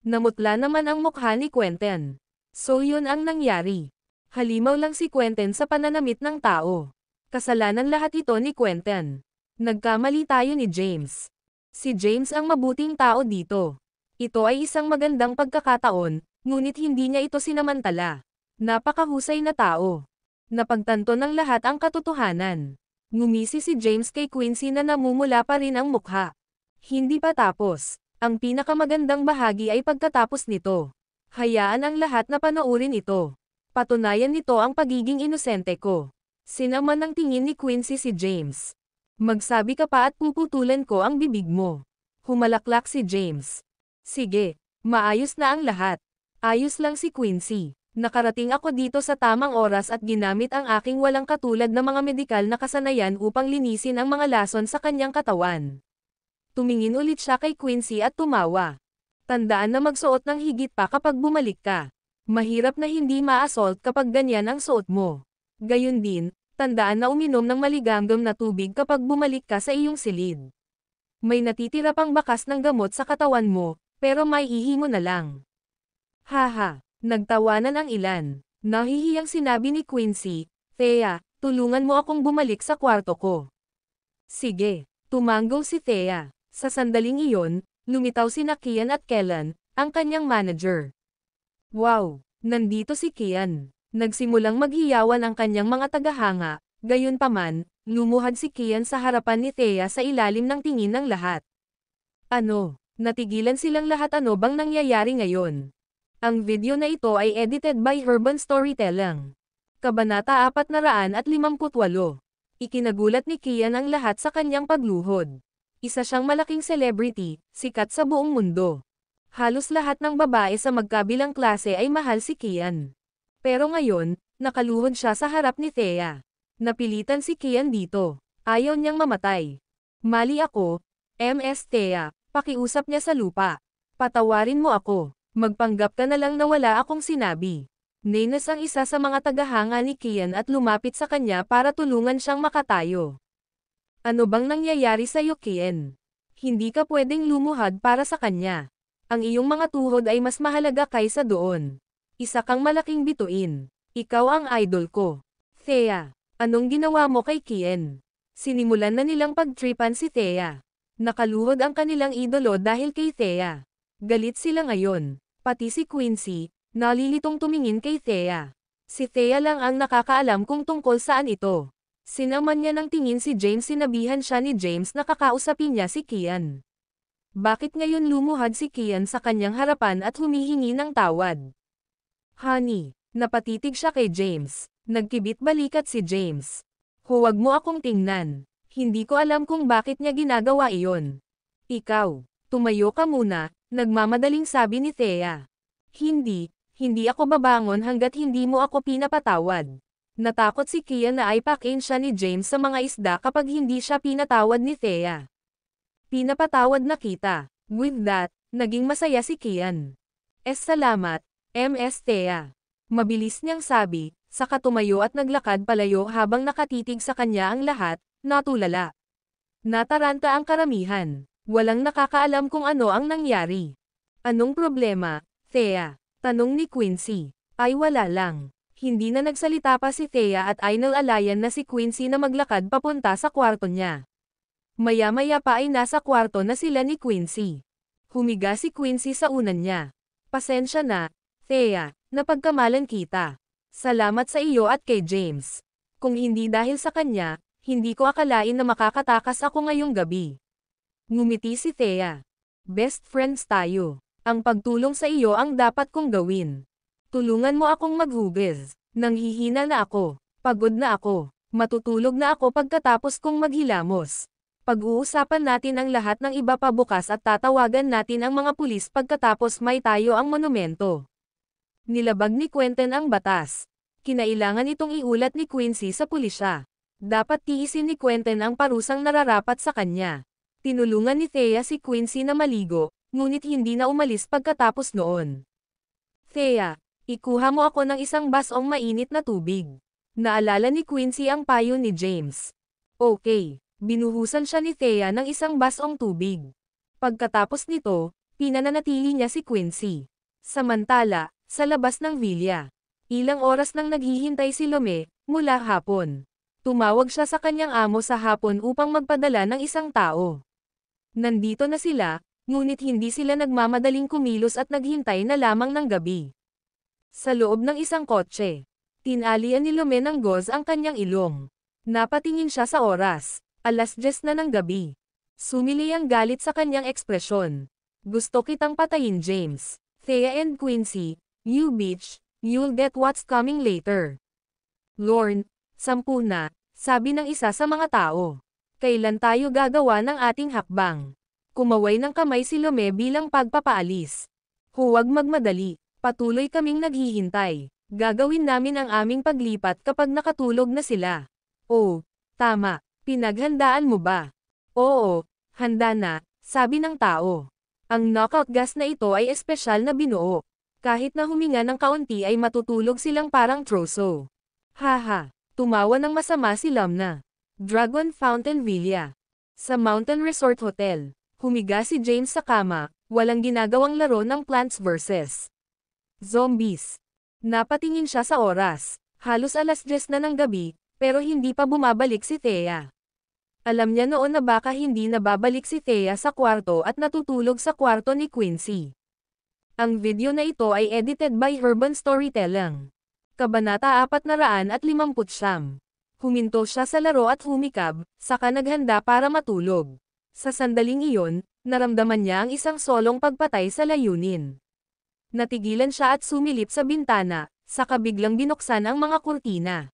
Namutla naman ang mukha ni Quentin. So yun ang nangyari. Halimaw lang si Quentin sa pananamit ng tao. Kasalanan lahat ito ni Quentin. Nagkamali tayo ni James. Si James ang mabuting tao dito. Ito ay isang magandang pagkakataon, ngunit hindi niya ito sinamantala. Napakahusay na tao. Napagtanto ng lahat ang katotohanan. Ngumisi si James kay Quincy na namumula pa rin ang mukha. Hindi pa tapos. Ang pinakamagandang bahagi ay pagkatapos nito. Hayaan ang lahat na panoorin ito. Patunayan nito ang pagiging inosente ko. Sinaman ng tingin ni Quincy si James. Magsabi ka pa at puputulan ko ang bibig mo. Humalaklak si James. Sige, maayos na ang lahat. Ayos lang si Quincy. Nakarating ako dito sa tamang oras at ginamit ang aking walang katulad na mga medikal na kasanayan upang linisin ang mga lason sa kanyang katawan. Tumingin ulit siya kay Quincy at tumawa. Tandaan na magsuot ng higit pa kapag bumalik ka. Mahirap na hindi ma-assault kapag ganyan ang suot mo. Gayun din, tandaan na uminom ng maligamgam na tubig kapag bumalik ka sa iyong silid. May natitira pang bakas ng gamot sa katawan mo, pero may ihi mo na lang. Haha. Nagtawanan ang ilan. Nahihiyang sinabi ni Quincy, Thea, tulungan mo akong bumalik sa kwarto ko. Sige, tumango si Thea. Sa sandaling iyon, lumitaw sina Kian at Kellan, ang kanyang manager. Wow, nandito si Kian. Nagsimulang maghiyawan ang kanyang mga tagahanga, gayunpaman, lumuhad si Kian sa harapan ni Thea sa ilalim ng tingin ng lahat. Ano, natigilan silang lahat. Ano bang nangyayari ngayon? Ang video na ito ay edited by Urban Storytelling. Kabanata 458. Ikinagulat ni Kian ang lahat sa kanyang pagluhod. Isa siyang malaking celebrity, sikat sa buong mundo. Halos lahat ng babae sa magkabilang klase ay mahal si Kian. Pero ngayon, nakaluhod siya sa harap ni Thea. Napilitan si Kian dito. Ayaw niyang mamatay. Mali ako, Ms. Thea, pakiusap niya sa lupa. Patawarin mo ako. Magpanggap ka na lang na wala akong sinabi. Nenas ang isa sa mga tagahanga ni Kian at lumapit sa kanya para tulungan siyang makatayo. Ano bang nangyayari sa iyo, Kian? Hindi ka pwedeng lumuhad para sa kanya. Ang iyong mga tuhod ay mas mahalaga kaysa doon. Isa kang malaking bituin. Ikaw ang idol ko. Thea, anong ginawa mo kay Kian? Sinimulan na nilang pagtripan si Thea. Nakaluhod ang kanilang idolo dahil kay Thea. Galit sila ngayon. Pati si Quincy, nalilitong tumingin kay Thea. Si Thea lang ang nakakaalam kung tungkol saan ito. Sinaman niya ng tingin si James. Sinabihan siya ni James na kakausapin niya si Kian. Bakit ngayon lumuhad si Kian sa kanyang harapan at humihingi ng tawad? Honey, napatitig siya kay James. Nagkibit balikat si James. Huwag mo akong tingnan. Hindi ko alam kung bakit niya ginagawa iyon. Ikaw, tumayo ka muna, nagmamadaling sabi ni Thea. Hindi ako babangon hanggat hindi mo ako pinapatawad. Natakot si Kian na aipakin siya ni James sa mga isda kapag hindi siya pinatawad ni Thea. Pinapatawad na kita. With that, naging masaya si Kian. Salamat, Ms. Thea. Mabilis niyang sabi, saka tumayo at naglakad palayo habang nakatitig sa kanya ang lahat, natulala. Nataranta ang karamihan. Walang nakakaalam kung ano ang nangyari. Anong problema, Thea? Tanong ni Quincy. Ay wala lang. Hindi na nagsalita pa si Thea at ay nalalayan na si Quincy na maglakad papunta sa kwarto niya. Maya-maya pa ay nasa kwarto na sila ni Quincy. Humiga si Quincy sa unan niya. Pasensya na, Thea, napagkamalan kita. Salamat sa iyo at kay James. Kung hindi dahil sa kanya, hindi ko akalain na makakatakas ako ngayong gabi. Ngumiti si Thea. Best friends tayo. Ang pagtulong sa iyo ang dapat kong gawin. Tulungan mo akong maghugas. Nanghihina na ako. Pagod na ako. Matutulog na ako pagkatapos kong maghilamos. Pag-uusapan natin ang lahat ng iba pa bukas at tatawagan natin ang mga pulis pagkatapos may tayo ang monumento. Nilabag ni Quentin ang batas. Kinailangan itong iulat ni Quincy sa pulisya. Dapat tiisin ni Quentin ang parusang nararapat sa kanya. Tinulungan ni Thea si Quincy na maligo, ngunit hindi na umalis pagkatapos noon. Thea, ikuha mo ako ng isang basong mainit na tubig. Naalala ni Quincy ang payo ni James. Okay. Binuhusan siya ni Thea ng isang basong tubig. Pagkatapos nito, pinananatili niya si Quincy. Samantala, sa labas ng villa, ilang oras nang naghihintay si Lome, mula hapon. Tumawag siya sa kanyang amo sa hapon upang magpadala ng isang tao. Nandito na sila, ngunit hindi sila nagmamadaling kumilos at naghintay na lamang ng gabi. Sa loob ng isang kotse, tinalian ni Lome ng gauze ang kanyang ilong. Napatingin siya sa oras. 10:00 na ng gabi. Sumili ang galit sa kanyang ekspresyon. Gusto kitang patayin, James. Thea and Quincy, you bitch, you'll get what's coming later. Lorne, 10 na, sabi ng isa sa mga tao. Kailan tayo gagawa ng ating hakbang? Kumaway ng kamay si Lome bilang pagpapaalis. Huwag magmadali, patuloy kaming naghihintay. Gagawin namin ang aming paglipat kapag nakatulog na sila. Oh, tama. Pinaghandaan mo ba? Oo, handa na, sabi ng tao. Ang knockout gas na ito ay espesyal na binuo. Kahit na huminga ng kaunti ay matutulog silang parang troso. Haha, tumawa ng masama si Lumna. Dragon Fountain Villa. Sa Mountain Resort Hotel, humiga si James sa kama, walang ginagawang laro ng Plants vs. Zombies. Napatingin siya sa oras. Halos 10:00 na ng gabi, pero hindi pa bumabalik si Thea. Alam niya noon na baka hindi na babalik si Thea sa kwarto at natutulog sa kwarto ni Quincy. Ang video na ito ay edited by Urban Storytelling. Kabanata 459. Huminto siya sa laro at humikab, saka naghanda para matulog. Sa sandaling iyon, naramdaman niya ang isang solong pagpatay sa layunin. Natigilan siya at sumilip sa bintana, saka biglang binuksan ang mga kurtina.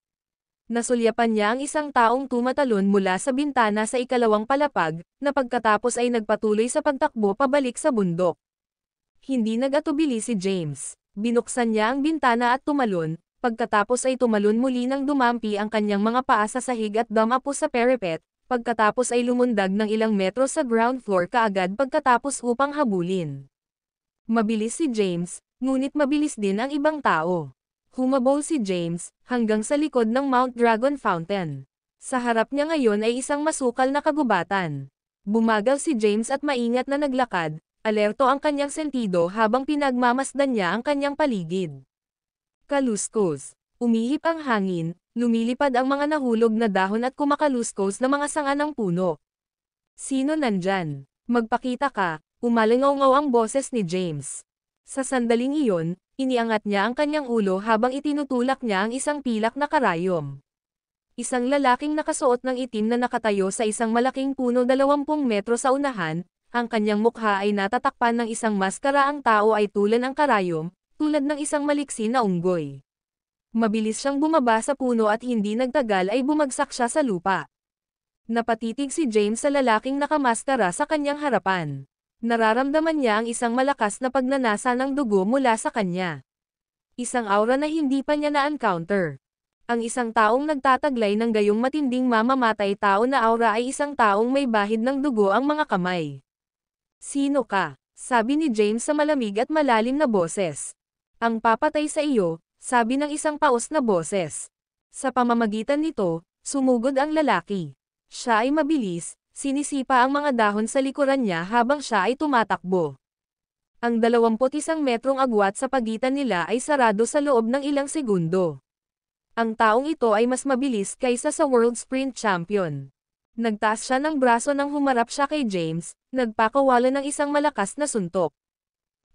Nasulyapan niya ang isang taong tumatalon mula sa bintana sa ikalawang palapag, na pagkatapos ay nagpatuloy sa pagtakbo pabalik sa bundok. Hindi nag-atubili si James. Binuksan niya ang bintana at tumalon, pagkatapos ay tumalon muli nang dumampi ang kanyang mga paa sa sahig at dumapo sa parapet, pagkatapos ay lumundag ng ilang metro sa ground floor kaagad pagkatapos upang habulin. Mabilis si James, ngunit mabilis din ang ibang tao. Humabol si James, hanggang sa likod ng Mount Dragon Fountain. Sa harap niya ngayon ay isang masukal na kagubatan. Bumagal si James at maingat na naglakad, alerto ang kanyang sentido habang pinagmamasdan niya ang kanyang paligid. Kaluskos. Umihip ang hangin, lumilipad ang mga nahulog na dahon at kumakaluskos na mga sanga ng puno. Sino nandyan? Magpakita ka, umalingaw-ngaw ang boses ni James. Sa sandaling iyon, iniangat niya ang kanyang ulo habang itinutulak niya ang isang pilak na karayom. Isang lalaking nakasuot ng itim na nakatayo sa isang malaking puno 20 metro sa unahan, Ang kanyang mukha ay natatakpan ng isang maskara, ang tao ay tulan ang karayom, tulad ng isang maliksi na unggoy. Mabilis siyang bumaba sa puno at hindi nagtagal ay bumagsak siya sa lupa. Napatitig si James sa lalaking nakamaskara sa kanyang harapan. Nararamdaman niya ang isang malakas na pagnanasa ng dugo mula sa kanya. Isang aura na hindi pa niya na-encounter. Ang isang taong nagtataglay ng gayong matinding mamamatay tao na aura ay isang taong may bahid ng dugo ang mga kamay. "Sino ka?" sabi ni James sa malamig at malalim na boses. "Ang papatay sa iyo," sabi ng isang paos na boses. Sa pamamagitan nito, sumugod ang lalaki. Siya ay mabilis, sinisipa ang mga dahon sa likuran niya habang siya ay tumatakbo. Ang 21 metrong agwat sa pagitan nila ay sarado sa loob ng ilang segundo. Ang taong ito ay mas mabilis kaysa sa World Sprint Champion. Nagtaas siya ng braso nang humarap siya kay James, nagpakawala ng isang malakas na suntok.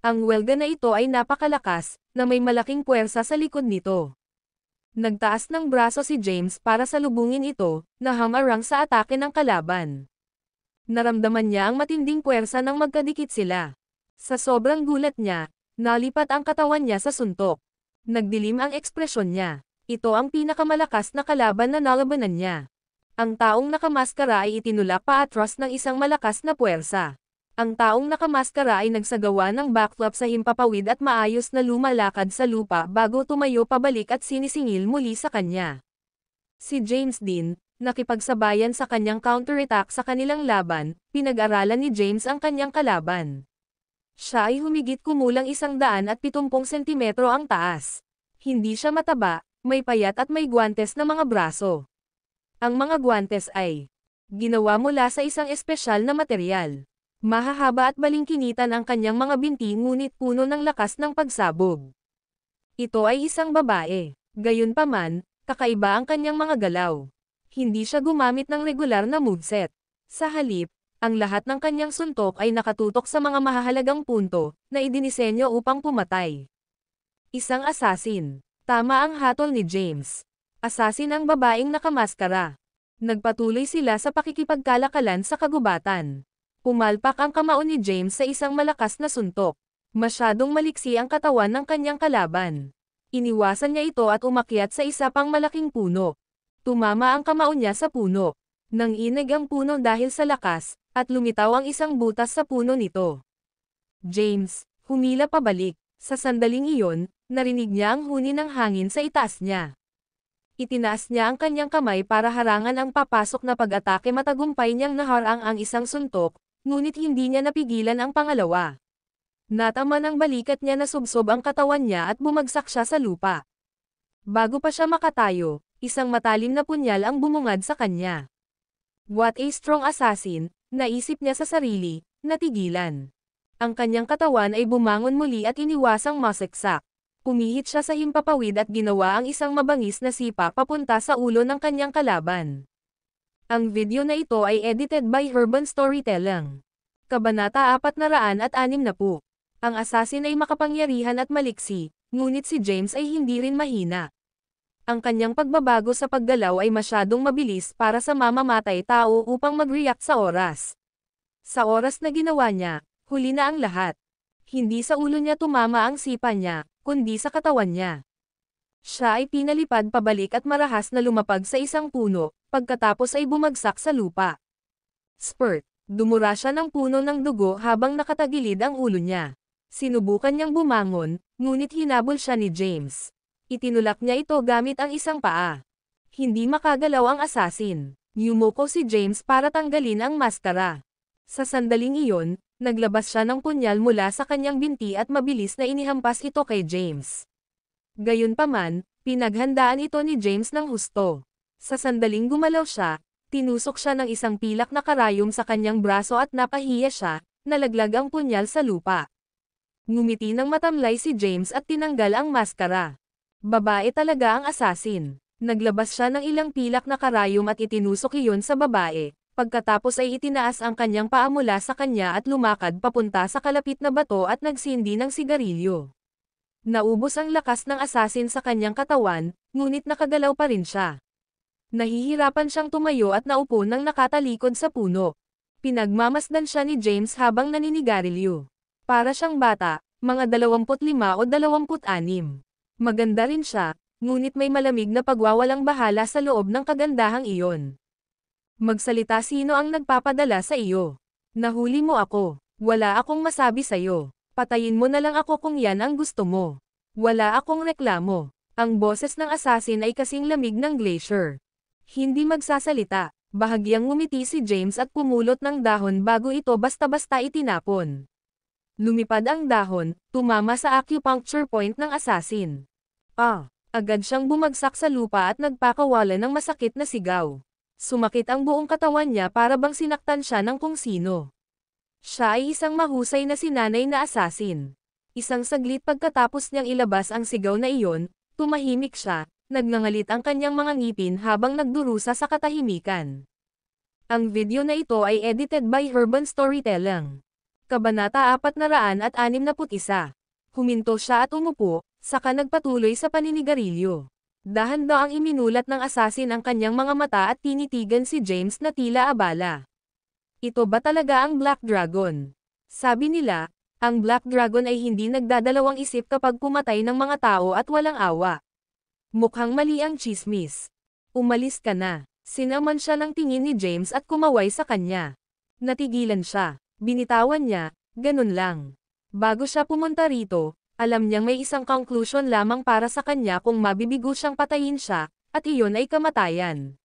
Ang welga na ito ay napakalakas, na may malaking puwersa sa likod nito. Nagtaas ng braso si James para salubungin ito, na hamarang sa atake ng kalaban. Naramdaman niya ang matinding puwersa nang magkadikit sila. Sa sobrang gulat niya, nalipat ang katawan niya sa suntok. Nagdilim ang ekspresyon niya. Ito ang pinakamalakas na kalaban na nalabanan niya. Ang taong nakamaskara ay itinulak paatras ng isang malakas na puwersa. Ang taong nakamaskara ay nagsagawa ng backflip sa himpapawid at maayos na lumalakad sa lupa bago tumayo pabalik at sinisingil muli sa kanya. Si James din, nakipagsabayan sa kanyang counterattack sa kanilang laban, pinag-aralan ni James ang kanyang kalaban. Siya ay humigit kumulang 170 sentimetro ang taas. Hindi siya mataba, may payat at may guwantes na mga braso. Ang mga guwantes ay ginawa mula sa isang espesyal na material. Mahahaba at balingkinitan ang kanyang mga binti ngunit puno ng lakas ng pagsabog. Ito ay isang babae. Gayunpaman, kakaiba ang kanyang mga galaw. Hindi siya gumamit ng regular na moveset. Sa halip, ang lahat ng kanyang suntok ay nakatutok sa mga mahahalagang punto na idinisenyo upang pumatay. Isang assassin. Tama ang hatol ni James. Assassin ang babaeng nakamaskara. Nagpatuloy sila sa pakikipagkalakalan sa kagubatan. Pumalpak ang kamao ni James sa isang malakas na suntok. Masyadong maliksi ang katawan ng kanyang kalaban. Iniwasan niya ito at umakyat sa isa pang malaking puno. Tumama ang kamao niya sa puno. Nanginig ang puno dahil sa lakas, at lumitaw ang isang butas sa puno nito. James, humila pabalik. Sa sandaling iyon, narinig niya ang huni ng hangin sa itaas niya. Itinaas niya ang kanyang kamay para harangan ang papasok na pag-atake, matagumpay niyang naharang ang isang suntok, ngunit hindi niya napigilan ang pangalawa. Natama ng balikat niya na subsob ang katawan niya at bumagsak siya sa lupa. Bago pa siya makatayo, isang matalim na punyal ang bumungad sa kanya. What a strong assassin, naisip niya sa sarili, natigilan. Ang kanyang katawan ay bumangon muli at iniwasang maseksak. Pumihit siya sa himpapawid at ginawa ang isang mabangis na sipa papunta sa ulo ng kanyang kalaban. Ang video na ito ay edited by Urban Storytelling. Kabanata 460. Ang assassin ay makapangyarihan at maliksi, ngunit si James ay hindi rin mahina. Ang kanyang pagbabago sa paggalaw ay masyadong mabilis para sa mamamatay tao upang mag-react sa oras. Sa oras na ginawa niya, huli na ang lahat. Hindi sa ulo niya tumama ang sipa niya, kundi sa katawan niya. Siya ay pinalipad pabalik at marahas na lumapag sa isang puno, pagkatapos ay bumagsak sa lupa. Spurt, dumura siya ng puno ng dugo habang nakatagilid ang ulo niya. Sinubukan niyang bumangon, ngunit hinabol siya ni James. Itinulak niya ito gamit ang isang paa. Hindi makagalaw ang assassin. Yumuko si James para tanggalin ang maskara. Sa sandaling iyon, naglabas siya ng punyal mula sa kanyang binti at mabilis na inihampas ito kay James. Gayunpaman, pinaghandaan ito ni James ng husto. Sa sandaling gumalaw siya, tinusok siya ng isang pilak na karayom sa kanyang braso at napahiya siya, nalaglag ang punyal sa lupa. Ngumiti ng matamlay si James at tinanggal ang maskara. Babae talaga ang assassin. Naglabas siya ng ilang pilak na karayom at itinusok iyon sa babae. Pagkatapos ay itinaas ang kanyang paa mula sa kanya at lumakad papunta sa kalapit na bato at nagsindi ng sigarilyo. Naubos ang lakas ng assassin sa kanyang katawan, ngunit nakagalaw pa rin siya. Nahihirapan siyang tumayo at naupo nang nakatalikod sa puno. Pinagmamasdan siya ni James habang naninigarilyo. Para siyang bata, mga 25 o 26. Maganda rin siya, ngunit may malamig na pagwawalang bahala sa loob ng kagandahang iyon. Magsalita, sino ang nagpapadala sa iyo? Nahuli mo ako. Wala akong masabi sa'yo. Patayin mo na lang ako kung yan ang gusto mo. Wala akong reklamo. Ang boses ng assassin ay kasing lamig ng glacier. Hindi magsasalita. Bahagyang ngumiti si James at pumulot ng dahon bago ito basta-basta itinapon. Lumipad ang dahon, tumama sa acupuncture point ng assassin. Agad siyang bumagsak sa lupa at nagpakawala ng masakit na sigaw. Sumakit ang buong katawan niya para bang sinaktan siya ng kung sino. Siya ay isang mahusay na sinanay na assassin. Isang saglit pagkatapos niyang ilabas ang sigaw na iyon, tumahimik siya. Nagngangalit ang kanyang mga ngipin habang nagdurusa sa katahimikan. Ang video na ito ay edited by Urban Storytelling. Kabanata 461. Huminto siya at umupo, saka nagpatuloy sa paninigarilyo. Dahan-daang iminulat ng assassin ang kanyang mga mata at tinitigan si James na tila abala. Ito ba talaga ang Black Dragon? Sabi nila, ang Black Dragon ay hindi nagdadalawang isip kapag pumatay ng mga tao at walang awa. Mukhang mali ang tsismis. Umalis ka na. Sinaman siya ng tingin ni James at kumaway sa kanya. Natigilan siya. Binitawan niya, ganun lang. Bago siya pumunta rito, alam niyang may isang conclusion lamang para sa kanya kung mabibigo siyang patayin siya, at iyon ay kamatayan.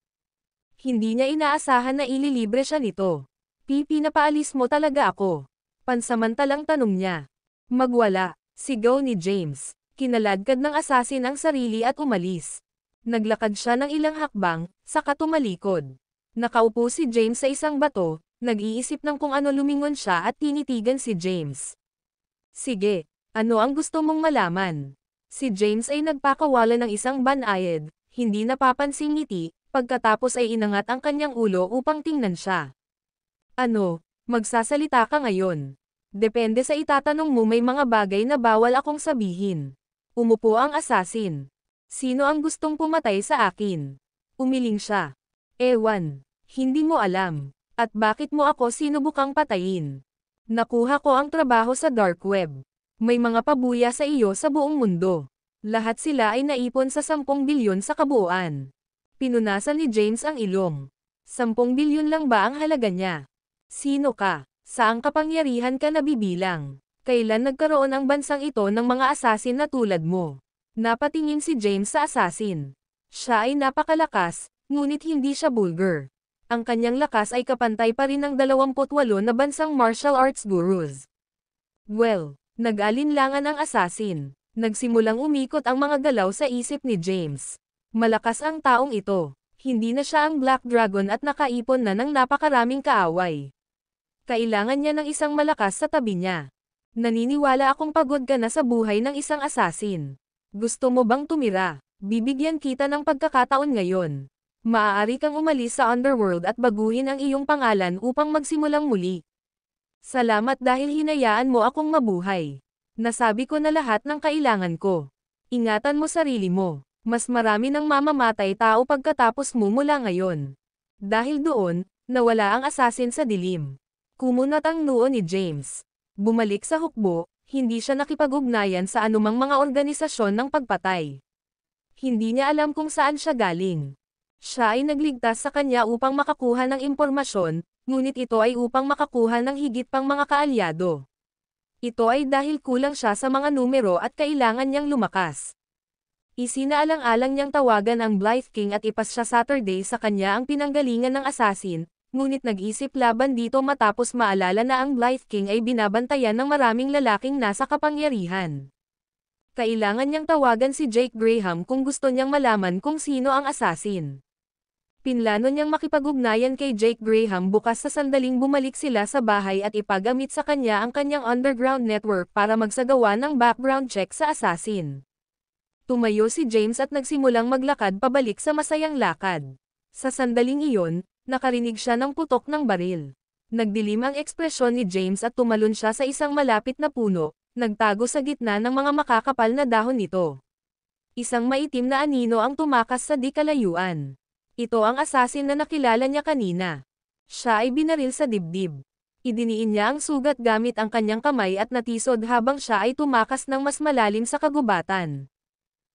Hindi niya inaasahan na ililibre siya nito. Pinapaalis mo talaga ako. Pansamantalang tanong niya. Magwala, sigaw ni James. Kinaladkad ng assassin ang sarili at umalis. Naglakad siya ng ilang hakbang, saka tumalikod. Nakaupo si James sa isang bato, nag-iisip ng kung ano lumingon siya at tinitigan si James. Sige, ano ang gusto mong malaman? Si James ay nagpakawala ng isang banayad, hindi napapansing ngiti, pagkatapos ay inangat ang kanyang ulo upang tingnan siya. Ano, magsasalita ka ngayon? Depende sa itatanong mo, may mga bagay na bawal akong sabihin. Umupo ang assassin. Sino ang gustong pumatay sa akin? Umiling siya. Ewan. Hindi mo alam. At bakit mo ako sinubukang patayin? Nakuha ko ang trabaho sa dark web. May mga pabuya sa iyo sa buong mundo. Lahat sila ay naipon sa 10 bilyon sa kabuuan. Pinunasan ni James ang ilong. 10 bilyon lang ba ang halaga niya? Sino ka? Saang kapangyarihan ka nabibilang? Kailan nagkaroon ang bansang ito ng mga assassin na tulad mo? Napatingin si James sa assassin. Siya ay napakalakas, ngunit hindi siya bulgar. Ang kanyang lakas ay kapantay pa rin ng 28 na bansang martial arts gurus. Well, nag-alinlangan ang assassin. Nagsimulang umikot ang mga galaw sa isip ni James. Malakas ang taong ito. Hindi na siya ang Black Dragon at nakaipon na ng napakaraming kaaway. Kailangan niya ng isang malakas sa tabi niya. Naniniwala akong pagod ka na sa buhay ng isang assassin. Gusto mo bang tumira? Bibigyan kita ng pagkakataon ngayon. Maaari kang umalis sa underworld at baguhin ang iyong pangalan upang magsimulang muli. Salamat dahil hinayaan mo akong mabuhay. Nasabi ko na lahat ng kailangan ko. Ingatan mo sarili mo. Mas marami ng mamamatay tao pagkatapos mo mula ngayon. Dahil doon, nawala ang assassin sa dilim. Kumunat ang noo ni James. Bumalik sa hukbo, hindi siya nakipag-ugnayan sa anumang mga organisasyon ng pagpatay. Hindi niya alam kung saan siya galing. Siya ay nagligtas sa kanya upang makakuha ng impormasyon, ngunit ito ay upang makakuha ng higit pang mga kaalyado. Ito ay dahil kulang siya sa mga numero at kailangan niyang lumakas. Isinaalang-alang niyang tawagan ang Blythe King at ipas siya Saturday sa kanya ang pinanggalingan ng assassin, ngunit nag-isip laban dito matapos maalala na ang Blythe King ay binabantayan ng maraming lalaking nasa kapangyarihan. Kailangan niyang tawagan si Jake Graham kung gusto niyang malaman kung sino ang assassin. Pinlano niyang makipag-ugnayan kay Jake Graham bukas sa sandaling bumalik sila sa bahay at ipagamit sa kanya ang kanyang underground network para magsagawa ng background check sa assassin. Tumayo si James at nagsimulang maglakad pabalik sa masayang lakad. Sa sandaling iyon, nakarinig siya ng putok ng baril. Nagdilim ang ekspresyon ni James at tumalon siya sa isang malapit na puno, nagtago sa gitna ng mga makakapal na dahon nito. Isang maitim na anino ang tumakas sa di kalayuan. Ito ang assassin na nakilala niya kanina. Siya ay binaril sa dibdib. Idiniin niya ang sugat gamit ang kanyang kamay at natisod habang siya ay tumakas ng mas malalim sa kagubatan.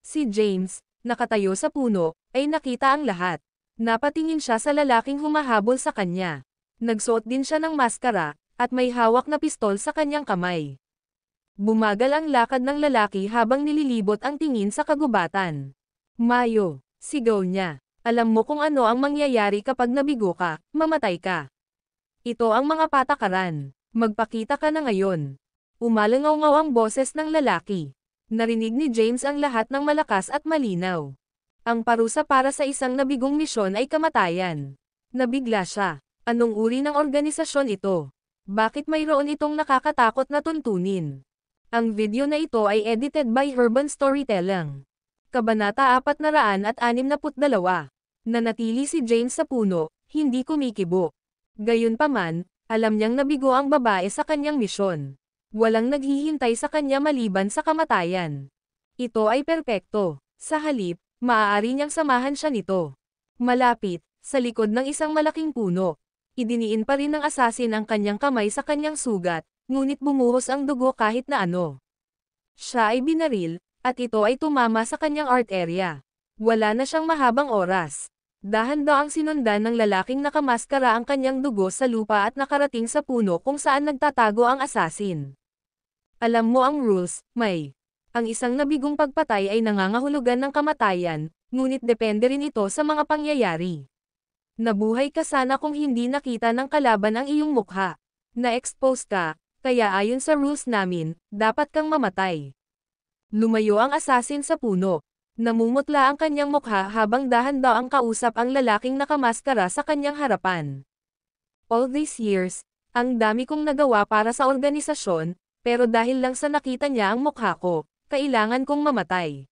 Si James, nakatayo sa puno, ay nakita ang lahat. Napatingin siya sa lalaking humahabol sa kanya. Nagsuot din siya ng maskara, at may hawak na pistol sa kanyang kamay. Bumagal ang lakad ng lalaki habang nililibot ang tingin sa kagubatan. Mayo, sigaw niya. Alam mo kung ano ang mangyayari kapag nabigo ka, mamatay ka. Ito ang mga patakaran. Magpakita ka na ngayon. Umalangaw-ngaw ang boses ng lalaki. Narinig ni James ang lahat ng malakas at malinaw. Ang parusa para sa isang nabigong misyon ay kamatayan. Nabigla siya. Anong uri ng organisasyon ito? Bakit mayroon itong nakakatakot na tuntunin? Ang video na ito ay edited by Urban Storytelling. Kabanata 462. Nanatili si James sa puno, hindi kumikibo. Gayunpaman, alam niyang nabigo ang babae sa kanyang misyon. Walang naghihintay sa kanya maliban sa kamatayan. Ito ay perpekto. Sa halip, maaari niyang samahan siya nito. Malapit, sa likod ng isang malaking puno. Idiniin pa rin ng asasin ang kanyang kamay sa kanyang sugat, ngunit bumuhos ang dugo kahit na ano. Siya ay binaril, at ito ay tumama sa kanyang arterya. Wala na siyang mahabang oras. Dahan-daang sinundan ng lalaking nakamaskara ang kanyang dugo sa lupa at nakarating sa puno kung saan nagtatago ang asasin. Alam mo ang rules, May. Ang isang nabigong pagpatay ay nangangahulugan ng kamatayan, ngunit depende rin ito sa mga pangyayari. Nabuhay ka sana kung hindi nakita ng kalaban ang iyong mukha. Na-expose ka, kaya ayon sa rules namin, dapat kang mamatay. Lumayo ang asasin sa puno. Namumutla ang kanyang mukha habang dahan-daang kausap ang lalaking nakamaskara sa kanyang harapan. All these years, ang dami kong nagawa para sa organisasyon, pero dahil lang sa nakita niya ang mukha ko, kailangan kong mamatay.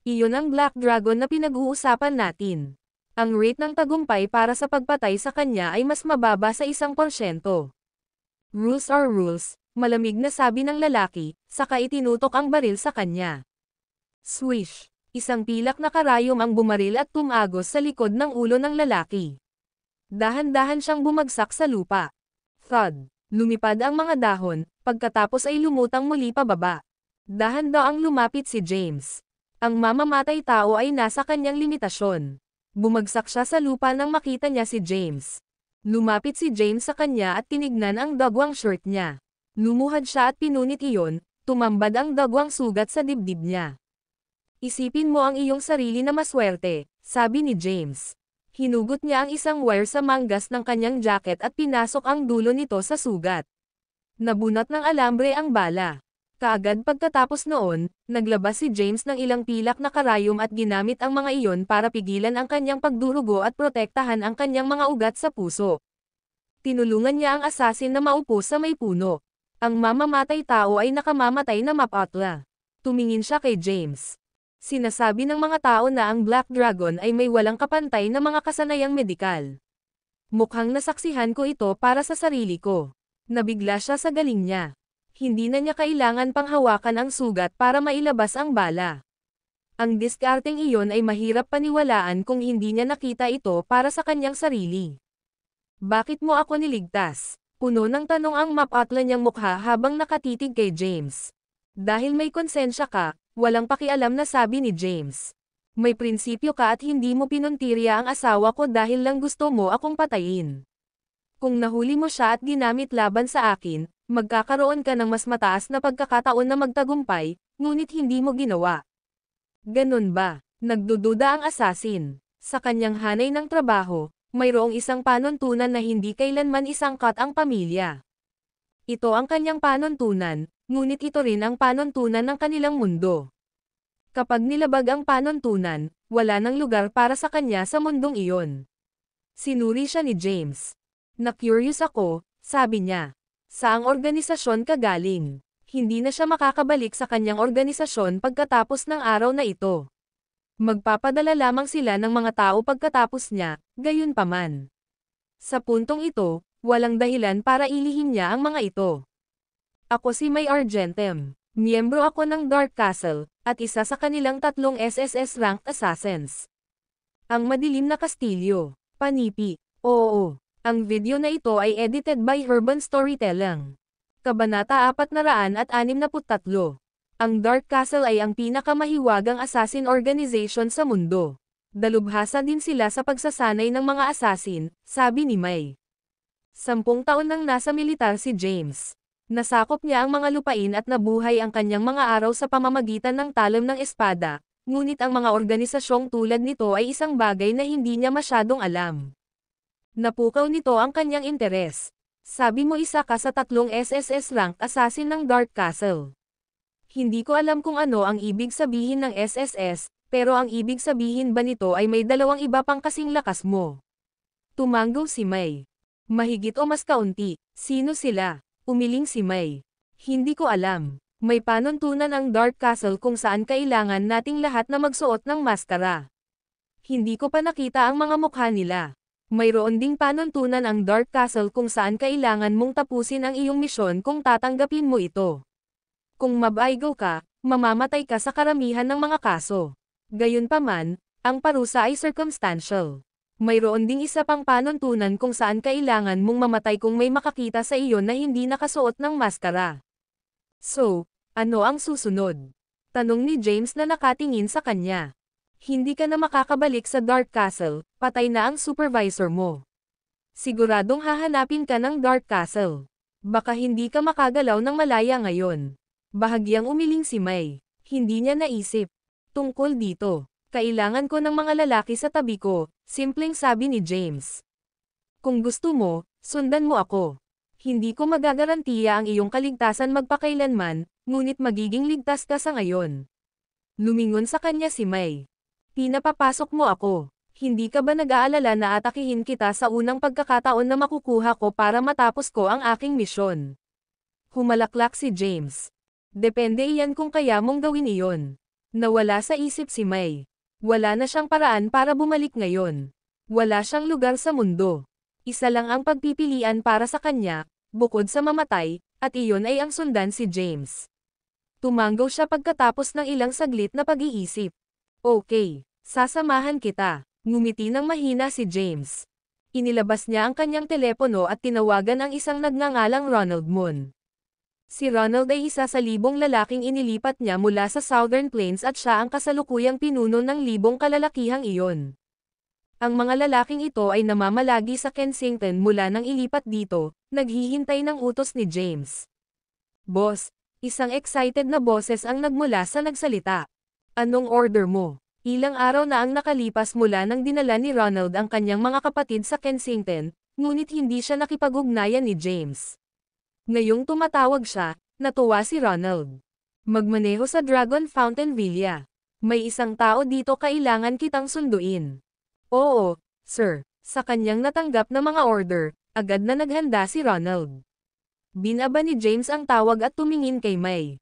Iyon ang Black Dragon na pinag-uusapan natin. Ang rate ng tagumpay para sa pagpatay sa kanya ay mas mababa sa 1%. Rules are rules, malamig na sabi ng lalaki, saka itinutok ang baril sa kanya. Swish! Isang pilak na karayom ang bumaril at tumagos sa likod ng ulo ng lalaki. Dahan-dahan siyang bumagsak sa lupa. Thud! Lumipad ang mga dahon, pagkatapos ay lumutang muli pababa. Dahan-daang lumapit si James. Ang mamamatay tao ay nasa kanyang limitasyon. Bumagsak siya sa lupa nang makita niya si James. Lumapit si James sa kanya at tinignan ang dagwang shirt niya. Lumuhad siya at pinunit iyon, tumambad ang dagwang sugat sa dibdib niya. Isipin mo ang iyong sarili na maswerte, sabi ni James. Hinugot niya ang isang wire sa manggas ng kanyang jacket at pinasok ang dulo nito sa sugat. Nabunot ng alambre ang bala. Kaagad pagkatapos noon, naglabas si James ng ilang pilak na karayom at ginamit ang mga iyon para pigilan ang kanyang pagdurugo at protektahan ang kanyang mga ugat sa puso. Tinulungan niya ang asasin na maupo sa may puno. Ang mamamatay tao ay nakamamatay na mapatla. Tumingin siya kay James. Sinasabi ng mga tao na ang Black Dragon ay may walang kapantay na mga kasanayang medikal. Mukhang nasaksihan ko ito para sa sarili ko. Nabigla siya sa galing niya. Hindi na niya kailangan pang hawakan ang sugat para mailabas ang bala. Ang diskarteng iyon ay mahirap paniwalaan kung hindi niya nakita ito para sa kanyang sarili. Bakit mo ako niligtas? Puno ng tanong ang mapatla niyang mukha habang nakatitig kay James. Dahil may konsensya ka, walang pakialam na sabi ni James. May prinsipyo ka at hindi mo pinuntirya ang asawa ko dahil lang gusto mo akong patayin. Kung nahuli mo siya at ginamit laban sa akin, magkakaroon ka ng mas mataas na pagkakataon na magtagumpay, ngunit hindi mo ginawa. Ganun ba? Nagdududa ang asasin. Sa kanyang hanay ng trabaho, mayroong isang panuntunan na hindi kailanman isangkat ang pamilya. Ito ang kanyang panuntunan, ngunit ito rin ang panuntunan ng kanilang mundo. Kapag nilabag ang panuntunan, wala nang lugar para sa kanya sa mundong iyon. Sinuri siya ni James. Na-curious ako, sabi niya. Saang organisasyon ka galing? Hindi na siya makakabalik sa kanyang organisasyon pagkatapos ng araw na ito. Magpapadala lamang sila ng mga tao pagkatapos niya, gayunpaman. Sa puntong ito, walang dahilan para ilihim niya ang mga ito. Ako si May Argentem. Miyembro ako ng Dark Castle, at isa sa kanilang 3 SSS-ranked assassins. Ang madilim na kastilyo. Panipi. Oo. Ang video na ito ay edited by Urban Storytelling. Kabanata 463. Ang Dark Castle ay ang pinakamahiwagang assassin organization sa mundo. Dalubhasa din sila sa pagsasanay ng mga assassin, sabi ni May. 10 taon nang nasa militar si James. Nasakop niya ang mga lupain at nabuhay ang kanyang mga araw sa pamamagitan ng talam ng espada, ngunit ang mga organisasyong tulad nito ay isang bagay na hindi niya masyadong alam. Napukaw nito ang kanyang interes. Sabi mo isa ka sa 3 SSS rank assassin ng Dark Castle. Hindi ko alam kung ano ang ibig sabihin ng SSS, pero ang ibig sabihin ba nito ay may 2 iba pang kasing lakas mo? Tumanggaw si May. Mahigit o mas kaunti, sino sila? Umiling si May. Hindi ko alam. May panuntunan ang Dark Castle kung saan kailangan nating lahat na magsuot ng maskara. Hindi ko pa nakita ang mga mukha nila. Mayroon ding panuntunan ang Dark Castle kung saan kailangan mong tapusin ang iyong misyon kung tatanggapin mo ito. Kung mabaigaw ka, mamamatay ka sa karamihan ng mga kaso. Gayunpaman, ang parusa ay circumstantial. Mayroon ding isa pang panuntunan kung saan kailangan mong mamatay kung may makakita sa iyo na hindi nakasuot ng maskara. So, ano ang susunod? Tanong ni James na nakatingin sa kanya. Hindi ka na makakabalik sa Dark Castle, patay na ang supervisor mo. Siguradong hahanapin ka ng Dark Castle. Baka hindi ka makagalaw ng malaya ngayon. Bahagyang umiling si May. Hindi niya naisip. Tungkol dito, kailangan ko ng mga lalaki sa tabi ko, simpleng sabi ni James. Kung gusto mo, sundan mo ako. Hindi ko magagarantiya ang iyong kaligtasan magpakailanman, ngunit magiging ligtas ka sa ngayon. Lumingon sa kanya si May. Pinapapasok mo ako. Hindi ka ba nag-aalala na atakihin kita sa unang pagkakataon na makukuha ko para matapos ko ang aking misyon? Humalaklak si James. Depende iyan kung kaya mong gawin iyon. Nawala sa isip si May. Wala na siyang paraan para bumalik ngayon. Wala siyang lugar sa mundo. Isa lang ang pagpipilian para sa kanya, bukod sa mamatay, at iyon ay ang sundan si James. Tumanggaw siya pagkatapos ng ilang saglit na pag-iisip. Okay, sasamahan kita. Ngumiti ng mahina si James. Inilabas niya ang kanyang telepono at tinawagan ang isang nagngangalang Ronald Moon. Si Ronald ay isa sa 1,000 lalaking inilipat niya mula sa Southern Plains at siya ang kasalukuyang pinuno ng 1,000 kalalakihang iyon. Ang mga lalaking ito ay namamalagi sa Kensington mula nang ilipat dito, naghihintay ng utos ni James. Boss, isang excited na boses ang nagmula sa nagsalita. Anong order mo? Ilang araw na ang nakalipas mula nang dinala ni Ronald ang kanyang mga kapatid sa Kensington, ngunit hindi siya nakipag-ugnayan ni James. Ngayong tumatawag siya, natuwa si Ronald. Magmaneho sa Dragon Fountain Villa. May isang tao dito kailangan kitang sunduin. Oo, sir. Sa kanyang natanggap na mga order, agad na naghanda si Ronald. Binaba ni James ang tawag at tumingin kay May.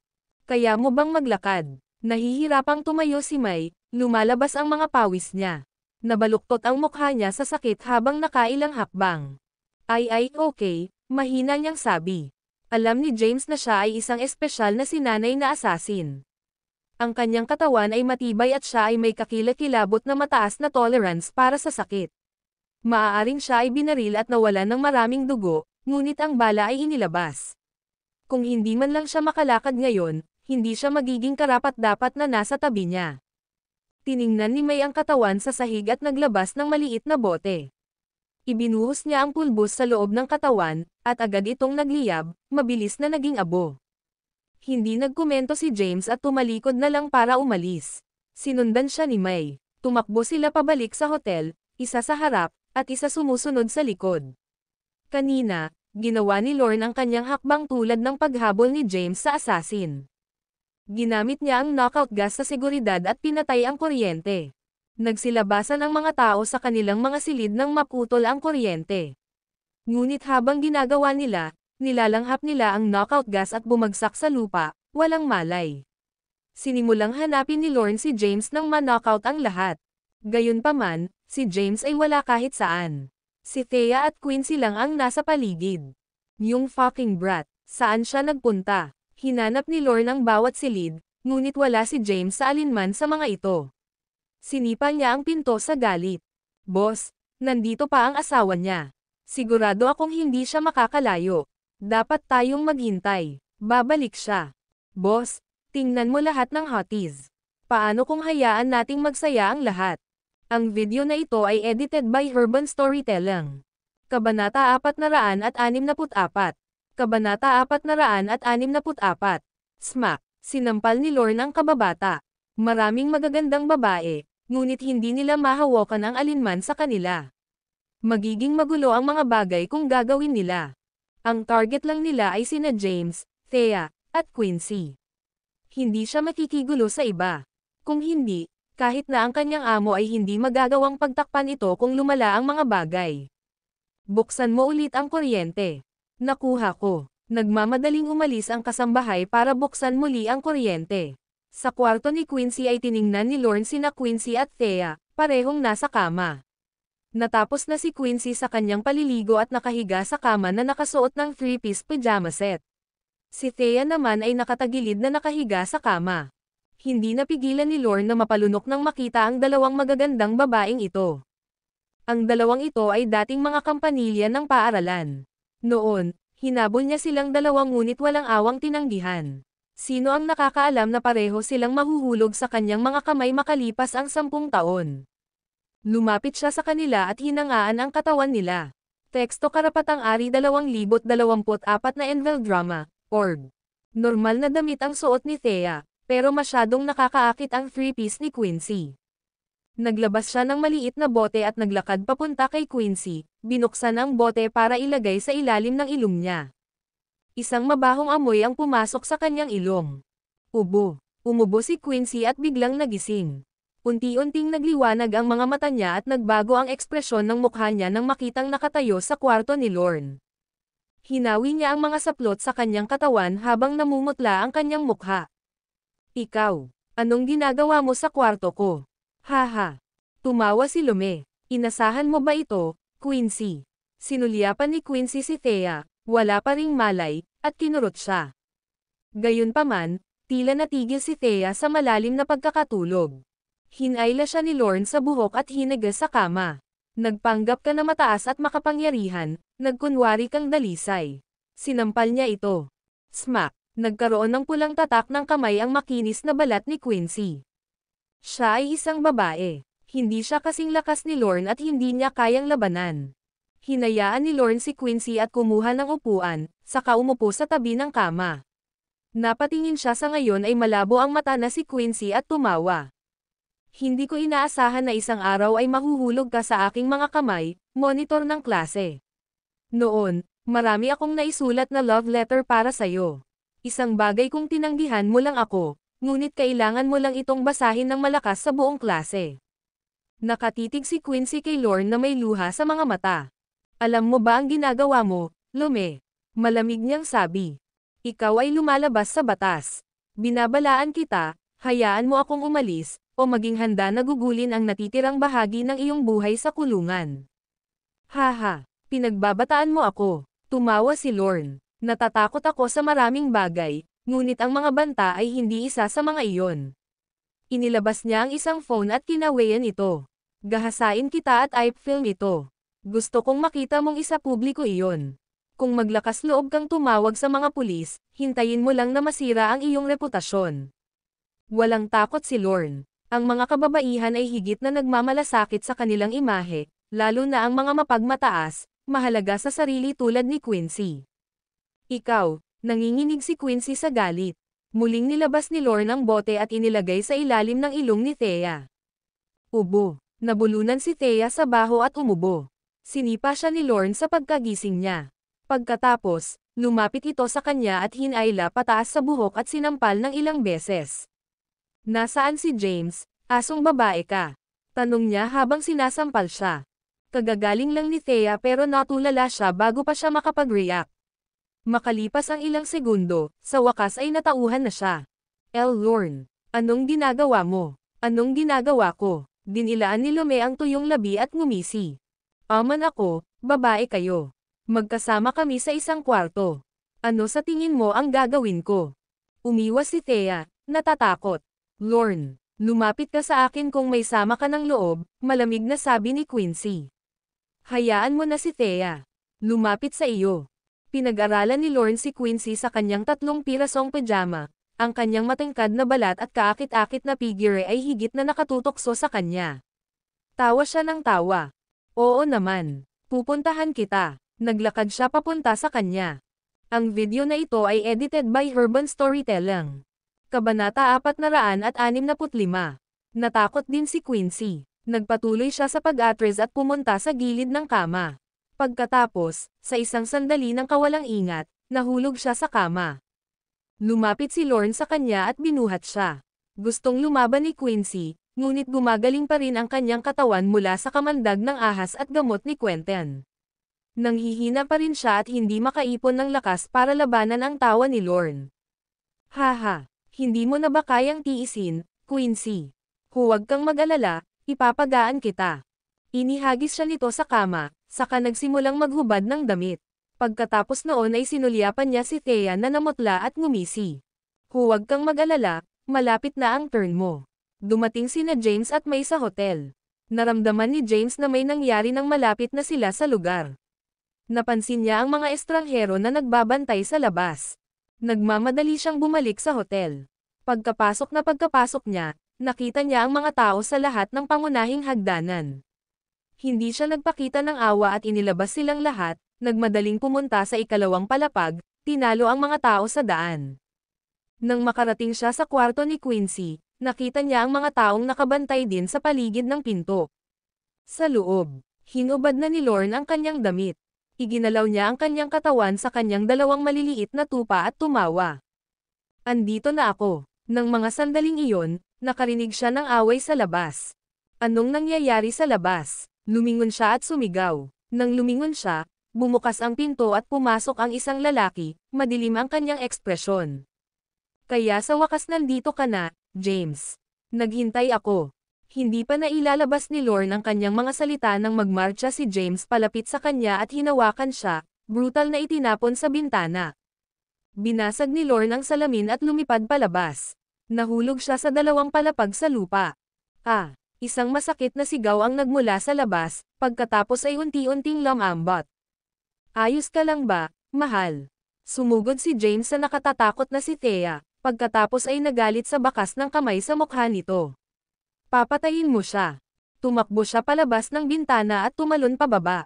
Kaya mo bang maglakad? Nahihirapang tumayo si May, lumalabas ang mga pawis niya. Nabaluktot ang mukha niya sa sakit habang nakailang hakbang. Ay okay. Mahina niyang sabi. Alam ni James na siya ay isang espesyal na sinanay na assassin. Ang kanyang katawan ay matibay at siya ay may kakilakilabot na mataas na tolerance para sa sakit. Maaaring siya ay binaril at nawalan ng maraming dugo, ngunit ang bala ay inilabas. Kung hindi man lang siya makalakad ngayon, hindi siya magiging karapat-dapat na nasa tabi niya. Tiningnan ni May ang katawan sa sahig at naglabas ng maliit na bote. Ibinuhos niya ang pulbos sa loob ng katawan, at agad itong nagliyab, mabilis na naging abo. Hindi nagkomento si James at tumalikod na lang para umalis. Sinundan siya ni May. Tumakbo sila pabalik sa hotel, isa sa harap, at isa sumusunod sa likod. Kanina, ginawa ni Lorne ang kanyang hakbang tulad ng paghabol ni James sa assassin. Ginamit niya ang knockout gas sa seguridad at pinatay ang kuryente. Nagsilabasan ang mga tao sa kanilang mga silid nang maputol ang kuryente. Ngunit habang ginagawa nila, nilalanghap nila ang knockout gas at bumagsak sa lupa, walang malay. Sinimulang hanapin ni Lorne si James nang ma-knockout ang lahat. Gayunpaman, si James ay wala kahit saan. Si Thea at Quincy lang ang nasa paligid. Yung fucking brat, saan siya nagpunta? Hinanap ni Lorne ang bawat silid, ngunit wala si James sa alinman sa mga ito. Sinipa niya ang pinto sa galit. Boss, nandito pa ang asawa niya. Sigurado akong hindi siya makakalayo. Dapat tayong maghintay. Babalik siya. Boss, tingnan mo lahat ng hotties. Paano kung hayaan nating magsaya ang lahat? Ang video na ito ay edited by Urban Storytelling. Kabanata 464. Kabanata 464. Smack. Sinampal ni Lorne ang kababata. Maraming magagandang babae, ngunit hindi nila mahawakan ang alinman sa kanila. Magiging magulo ang mga bagay kung gagawin nila. Ang target lang nila ay sina James, Thea, at Quincy. Hindi siya makikigulo sa iba. Kung hindi, kahit na ang kanyang amo ay hindi magagawang pagtakpan ito kung lumala ang mga bagay. Buksan mo ulit ang kuryente. Nakuha ko. Nagmamadaling umalis ang kasambahay para buksan muli ang kuryente. Sa kwarto ni Quincy ay tiningnan ni Lorne sina Quincy at Thea, parehong nasa kama. Natapos na si Quincy sa kanyang paliligo at nakahiga sa kama na nakasuot ng 3-piece pajama set. Si Thea naman ay nakatagilid na nakahiga sa kama. Hindi napigilan ni Lorne na mapalunok nang makita ang dalawang magagandang babaeng ito. Ang dalawang ito ay dating mga kampanilya ng paaralan. Noon, hinabol niya silang dalawang ngunit walang awang tinanggihan. Sino ang nakakaalam na pareho silang mahuhulog sa kanyang mga kamay makalipas ang 10 taon? Lumapit siya sa kanila at hinangaan ang katawan nila. Teksto Karapatang-Ari 2024 na Envel Drama, org. Normal na damit ang suot ni Thea, pero masyadong nakakaakit ang 3-piece ni Quincy. Naglabas siya ng maliit na bote at naglakad papunta kay Quincy, binuksan ang bote para ilagay sa ilalim ng ilong niya. Isang mabahong amoy ang pumasok sa kanyang ilong. Ubo. Umubo si Quincy at biglang nagising. Unti-unting nagliwanag ang mga mata niya at nagbago ang ekspresyon ng mukha niya nang makitang nakatayo sa kwarto ni Lorne. Hinawi niya ang mga saplot sa kanyang katawan habang namumutla ang kanyang mukha. Ikaw, anong ginagawa mo sa kwarto ko? Haha. Tumawa si Lume. Inasahan mo ba ito, Quincy? Sinulyapan ni Quincy si Thea, wala pa ring malay, at kinurot siya. Gayunpaman, tila natigil si Thea sa malalim na pagkakatulog. Hinayla siya ni Lorne sa buhok at hinaga sa kama. Nagpanggap ka na mataas at makapangyarihan, nagkunwari kang dalisay. Sinampal niya ito. Smack! Nagkaroon ng pulang tatak ng kamay ang makinis na balat ni Quincy. Siya ay isang babae. Hindi siya kasing lakas ni Lorne at hindi niya kayang labanan. Hinayaan ni Lorne si Quincy at kumuha ng upuan, saka umupo sa tabi ng kama. Napatingin siya sa ngayon ay malabo ang mata na si Quincy at tumawa. Hindi ko inaasahan na isang araw ay mahuhulog ka sa aking mga kamay, monitor ng klase. Noon, marami akong naisulat na love letter para sa'yo. Isang bagay kung tinanggihan mo lang ako, ngunit kailangan mo lang itong basahin ng malakas sa buong klase. Nakatitig si Quincy kay Lorne na may luha sa mga mata. Alam mo ba ang ginagawa mo, Lume? Malamig niyang sabi. Ikaw ay lumalabas sa batas. Binabalaan kita, hayaan mo akong umalis, o maging handa na gugulin ang natitirang bahagi ng iyong buhay sa kulungan. Haha, pinagbabataan mo ako. Tumawa si Lorne. Natatakot ako sa maraming bagay, ngunit ang mga banta ay hindi isa sa mga iyon. Inilabas niya ang isang phone at kinawayan ito. Gahasain kita at i-film ito. Gusto kong makita mong isa publiko iyon. Kung maglakas loob kang tumawag sa mga pulis, hintayin mo lang na masira ang iyong reputasyon. Walang takot si Lorne. Ang mga kababaihan ay higit na nagmamalasakit sa kanilang imahe, lalo na ang mga mapagmataas, mahalaga sa sarili tulad ni Quincy. Ikaw, nanginginig si Quincy sa galit. Muling nilabas ni Lorne ang bote at inilagay sa ilalim ng ilong ni Thea. Ubo. Nabulunan si Thea sa baho at umubo. Sinipa siya ni Lorne sa pagkagising niya. Pagkatapos, lumapit ito sa kanya at hinayla pataas sa buhok at sinampal ng ilang beses. Nasaan si James? Asong babae ka? Tanong niya habang sinasampal siya. Kagagaling lang ni Thea pero natulala siya bago pa siya makapag-react. Makalipas ang ilang segundo, sa wakas ay natauhan na siya. Lorne, anong ginagawa mo? Anong ginagawa ko? Dinilaan ni Lume ang tuyong labi at ngumisi. Aman ako, babae kayo. Magkasama kami sa isang kwarto. Ano sa tingin mo ang gagawin ko? Umiwas si Thea, natatakot. Lorne, lumapit ka sa akin kung may sama ka ng loob, malamig na sabi ni Quincy. Hayaan mo na si Thea. Lumapit sa iyo. Pinag-aralan ni Lorne si Quincy sa kanyang 3 pirasong pajama. Ang kanyang matangkad na balat at kaakit-akit na figure ay higit na nakatutokso sa kanya. Tawa siya ng tawa. Oo naman. Pupuntahan kita. Naglakad siya papunta sa kanya. Ang video na ito ay edited by Urban Storytelling. Kabanata 465. Natakot din si Quincy. Nagpatuloy siya sa pag-atres at pumunta sa gilid ng kama. Pagkatapos, sa isang sandali ng kawalang ingat, nahulog siya sa kama. Lumapit si Lorne sa kanya at binuhat siya. Gustong lumaban ni Quincy, ngunit gumagaling pa rin ang kanyang katawan mula sa kamandag ng ahas at gamot ni Quentin. Nanghihina pa rin siya at hindi makaipon ng lakas para labanan ang tawa ni Lorne. Haha, hindi mo na ba kayang tiisin, Quincy? Huwag kang mag-alala, ipapagaan kita. Inihagis siya nito sa kama, saka nagsimulang maghubad ng damit. Pagkatapos noon ay sinulyapan niya si Thea na namutla at ngumisi. Huwag kang mag-alala, malapit na ang turn mo. Dumating sina James at May sa hotel. Naramdaman ni James na may nangyari nang malapit na sila sa lugar. Napansin niya ang mga estranghero na nagbabantay sa labas. Nagmamadali siyang bumalik sa hotel. Pagkapasok niya, nakita niya ang mga tao sa lahat ng pangunahing hagdanan. Hindi siya nagpakita ng awa at inilabas silang lahat. Nagmadaling pumunta sa ikalawang palapag, tinalo ang mga tao sa daan. Nang makarating siya sa kwarto ni Quincy, nakita niya ang mga taong nakabantay din sa paligid ng pinto. Sa loob, hinubad na ni Lorne ang kanyang damit. Iginalaw niya ang kanyang katawan sa kanyang 2 maliliit na tupa at tumawa. Andito na ako. Nang mga sandaling iyon, nakarinig siya ng away sa labas. Anong nangyayari sa labas? Lumingon siya at sumigaw. Nang lumingon siya, bumukas ang pinto at pumasok ang isang lalaki, madilim ang kanyang ekspresyon. Kaya sa wakas nandito ka na, James. Naghintay ako. Hindi pa nailalabas ni Lorne ang kanyang mga salita nang magmarcha si James palapit sa kanya at hinawakan siya, brutal na itinapon sa bintana. Binasag ni Lorne ang salamin at lumipad palabas. Nahulog siya sa 2 palapag sa lupa. Isang masakit na sigaw ang nagmula sa labas, pagkatapos ay unti-unting lumambot. Ayos ka lang ba, mahal? Sumugod si James sa nakatatakot na si Thea, pagkatapos ay nagalit sa bakas ng kamay sa mukha nito. Papatayin mo siya. Tumakbo siya palabas ng bintana at tumalon pababa.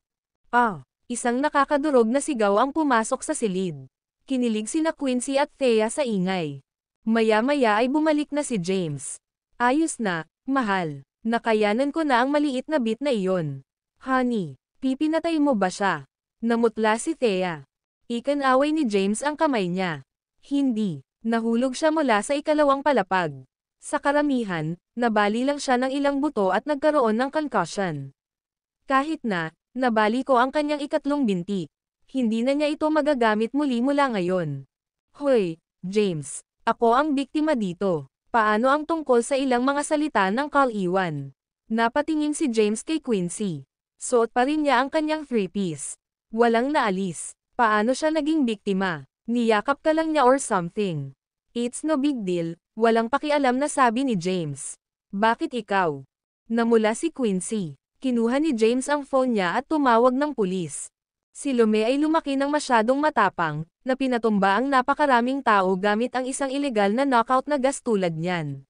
Isang nakakadurog na sigaw ang pumasok sa silid. Kinilig sina Quincy at Thea sa ingay. Maya-maya ay bumalik na si James. Ayos na, mahal. Nakayanan ko na ang maliit na bit na iyon. Honey, pipinatay mo ba siya? Namutla si Thea. Ikan-away ni James ang kamay niya. Hindi. Nahulog siya mula sa ikalawang palapag. Sa karamihan, nabali lang siya ng ilang buto at nagkaroon ng concussion. Kahit na, nabali ko ang kanyang 3 binti. Hindi na niya ito magagamit muli mula ngayon. Hoy, James. Ako ang biktima dito. Paano ang tungkol sa ilang mga salita ng Kal-Iwan? Napatingin si James kay Quincy. Suot pa rin niya ang kanyang 3-piece. Walang naalis. Paano siya naging biktima? Niyakap ka lang niya or something. It's no big deal, walang pakialam na sabi ni James. Bakit ikaw? Namula si Quincy. Kinuha ni James ang phone niya at tumawag ng pulis. Si Lome ay lumaki ng masyadong matapang, na pinatumba ang napakaraming tao gamit ang isang ilegal na knockout na gas tulad niyan.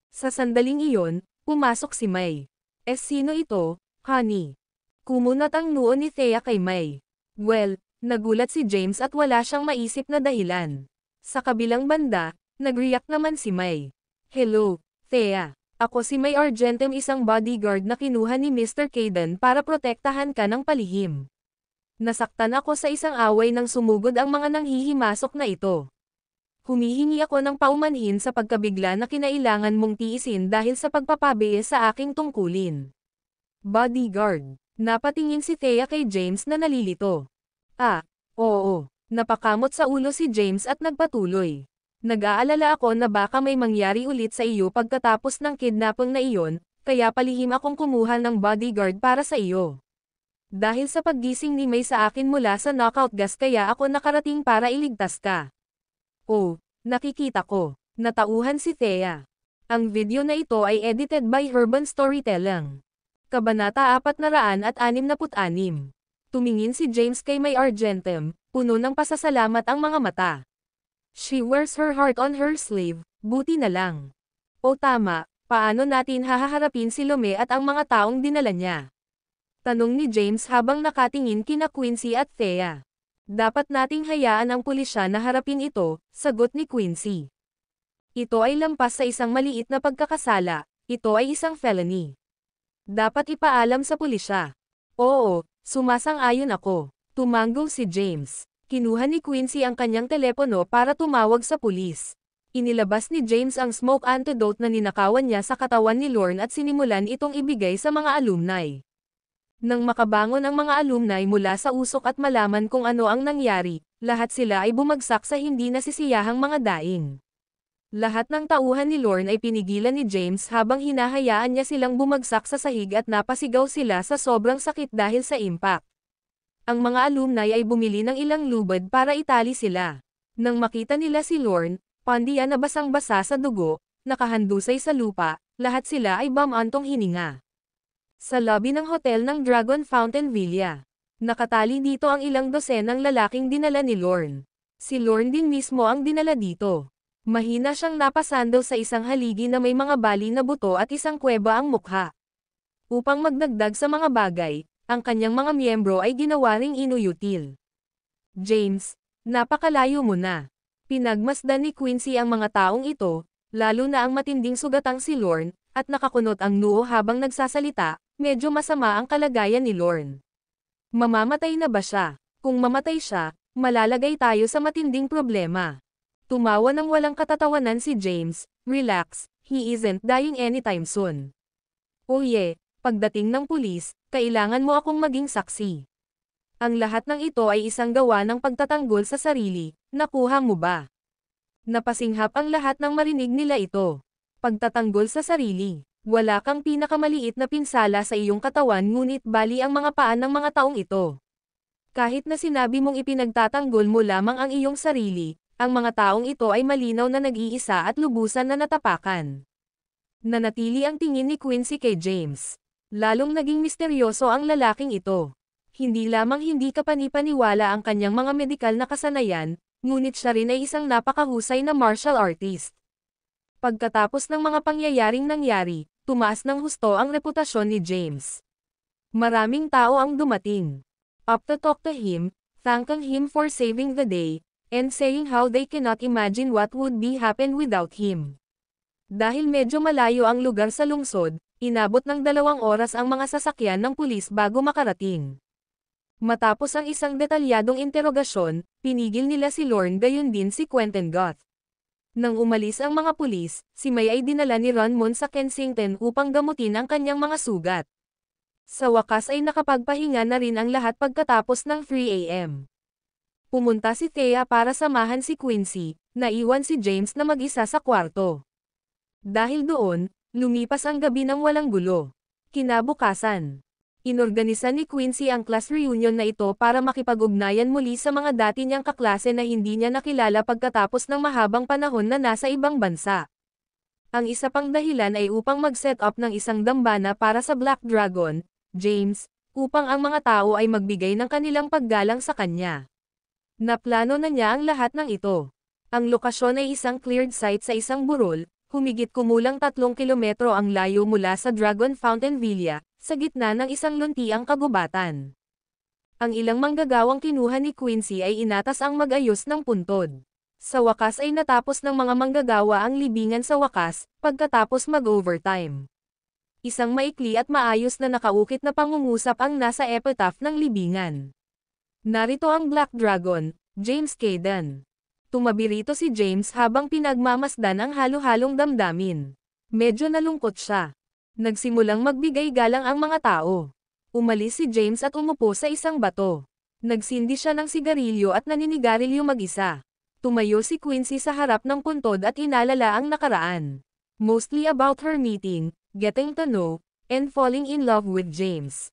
Sa sandaling iyon, pumasok si May. Sino ito, honey? Kumunat ang noo ni Thea kay May. Well, nagulat si James at wala siyang maisip na dahilan. Sa kabilang banda, nag-react naman si May. Hello, Thea. Ako si May Argentem, isang bodyguard na kinuha ni Mr. Caden para protektahan ka ng palihim. Nasaktan ako sa isang away nang sumugod ang mga nanghihimasok na ito. Humihingi ako ng paumanhin sa pagkabigla na kinailangan mong tiisin dahil sa pagpapabies sa aking tungkulin. Bodyguard. Napatingin si Thea kay James na nalilito. Oo. Napakamot sa ulo si James at nagpatuloy. Nag-aalala ako na baka may mangyari ulit sa iyo pagkatapos ng kidnapping na iyon, kaya palihim akong kumuha ng bodyguard para sa iyo. Dahil sa paggising ni May sa akin mula sa knockout gas kaya ako nakarating para iligtas ka. Oh, nakikita ko. Natauhan si Thea. Ang video na ito ay edited by Urban Storytelling. Kabanata 466. Tumingin si James kay May Argentem, puno ng pasasalamat ang mga mata. She wears her heart on her sleeve, buti na lang. O tama, paano natin hahaharapin si Lome at ang mga taong dinala niya? Tanong ni James habang nakatingin kina Quincy at Thea. Dapat nating hayaan ang pulisya na harapin ito, sagot ni Quincy. Ito ay lampas sa isang maliit na pagkakasala, ito ay isang felony. Dapat ipaalam sa pulisya. Oo, sumasang-ayon ako. Tumango si James. Kinuha ni Quincy ang kanyang telepono para tumawag sa pulis. Inilabas ni James ang smoke antidote na ninakawan niya sa katawan ni Lorne at sinimulan itong ibigay sa mga alumni. Nang makabangon ang mga alumni mula sa usok at malaman kung ano ang nangyari, lahat sila ay bumagsak sa hindi nasisiyahang mga daing. Lahat ng tauhan ni Lorne ay pinigilan ni James habang hinahayaan niya silang bumagsak sa sahig at napasigaw sila sa sobrang sakit dahil sa impact. Ang mga alumni ay bumili ng ilang lubad para itali sila. Nang makita nila si Lorne, pandiya na basang-basa sa dugo, nakahandusay sa lupa, lahat sila ay bamantong hininga. Sa lobby ng hotel ng Dragon Fountain Villa, nakatali dito ang ilang dosenang lalaking dinala ni Lorne. Si Lorne din mismo ang dinala dito. Mahina siyang napasando sa isang haligi na may mga bali na buto at isang kuweba ang mukha. Upang magdagdag sa mga bagay, ang kanyang mga miyembro ay ginawa ring inuyutil. James, napakalayo mo na. Pinagmasdan ni Quincy ang mga taong ito, lalo na ang matinding sugatang si Lorne, at nakakunot ang noo habang nagsasalita, medyo masama ang kalagayan ni Lorne. Mamamatay na ba siya? Kung mamatay siya, malalagay tayo sa matinding problema. Tumawa ng walang katatawanan si James, relax, he isn't dying anytime soon. Oh yeah, pagdating ng pulis, kailangan mo akong maging saksi. Ang lahat ng ito ay isang gawa ng pagtatanggol sa sarili, nakuha mo ba? Napasinghap ang lahat ng marinig nila ito. Pagtatanggol sa sarili, wala kang pinakamaliit na pinsala sa iyong katawan ngunit bali ang mga paan ng mga taong ito. Kahit na sinabi mong ipinagtatanggol mo lamang ang iyong sarili, ang mga taong ito ay malinaw na nag-iisa at lubusan na natapakan. Nanatili ang tingin ni Quincy kay James. Lalong naging misteryoso ang lalaking ito. Hindi lamang hindi kapanipaniwala ang kanyang mga medikal na kasanayan, ngunit siya rin ay isang napakahusay na martial artist. Pagkatapos ng mga pangyayaring nangyari, tumaas ng husto ang reputasyon ni James. Maraming tao ang dumating. Up to talk to him, thanking him for saving the day, and saying how they cannot imagine what would be happen without him. Dahil medyo malayo ang lugar sa lungsod, inabot ng 2 oras ang mga sasakyan ng pulis bago makarating. Matapos ang isang detalyadong interogasyon, pinigil nila si Lorne gayon din si Quentin Goth. Nang umalis ang mga pulis, si May ay dinala ni Ronmon sa Kensington upang gamutin ang kanyang mga sugat. Sa wakas ay nakapagpahinga na rin ang lahat pagkatapos ng 3 AM. Pumunta si Thea para samahan si Quincy, naiwan si James na mag-isa sa kwarto. Dahil doon, lumipas ang gabi ng walang gulo. Kinabukasan, inorganisa ni Quincy ang class reunion na ito para makipag-ugnayan muli sa mga dati niyang kaklase na hindi niya nakilala pagkatapos ng mahabang panahon na nasa ibang bansa. Ang isa pang dahilan ay upang mag-set up ng isang dambana para sa Black Dragon, James, upang ang mga tao ay magbigay ng kanilang paggalang sa kanya. Naplano na niya ang lahat ng ito. Ang lokasyon ay isang cleared site sa isang burol, humigit kumulang 3 kilometro ang layo mula sa Dragon Fountain Villa, sa gitna ng isang luntiang kagubatan. Ang ilang manggagawang kinuha ni Quincy ay inatas ang mag-ayos ng puntod. Sa wakas ay natapos ng mga manggagawa ang libingan sa wakas, pagkatapos mag-overtime. Isang maikli at maayos na nakaukit na pangungusap ang nasa epitaph ng libingan. Narito ang Black Dragon, James Caden. Tumabi rito si James habang pinagmamasdan ang halo-halong damdamin. Medyo nalungkot siya. Nagsimulang magbigay galang ang mga tao. Umalis si James at umupo sa isang bato. Nagsindi siya ng sigarilyo at naninigarilyo mag-isa. Tumayo si Quincy sa harap ng puntod at inalala ang nakaraan. Mostly about her meeting, getting to know, and falling in love with James.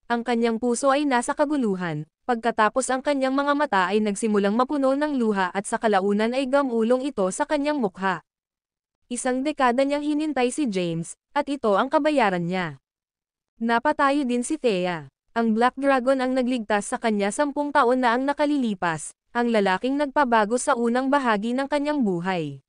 Ang kanyang puso ay nasa kaguluhan, pagkatapos ang kanyang mga mata ay nagsimulang mapuno ng luha at sa kalaunan ay gamulong ito sa kanyang mukha. Isang dekada niyang hinintay si James, at ito ang kabayaran niya. Napatayo din si Thea. Ang Black Dragon ang nagligtas sa kanya 10 taon na ang nakalilipas, ang lalaking nagpabago sa unang bahagi ng kanyang buhay.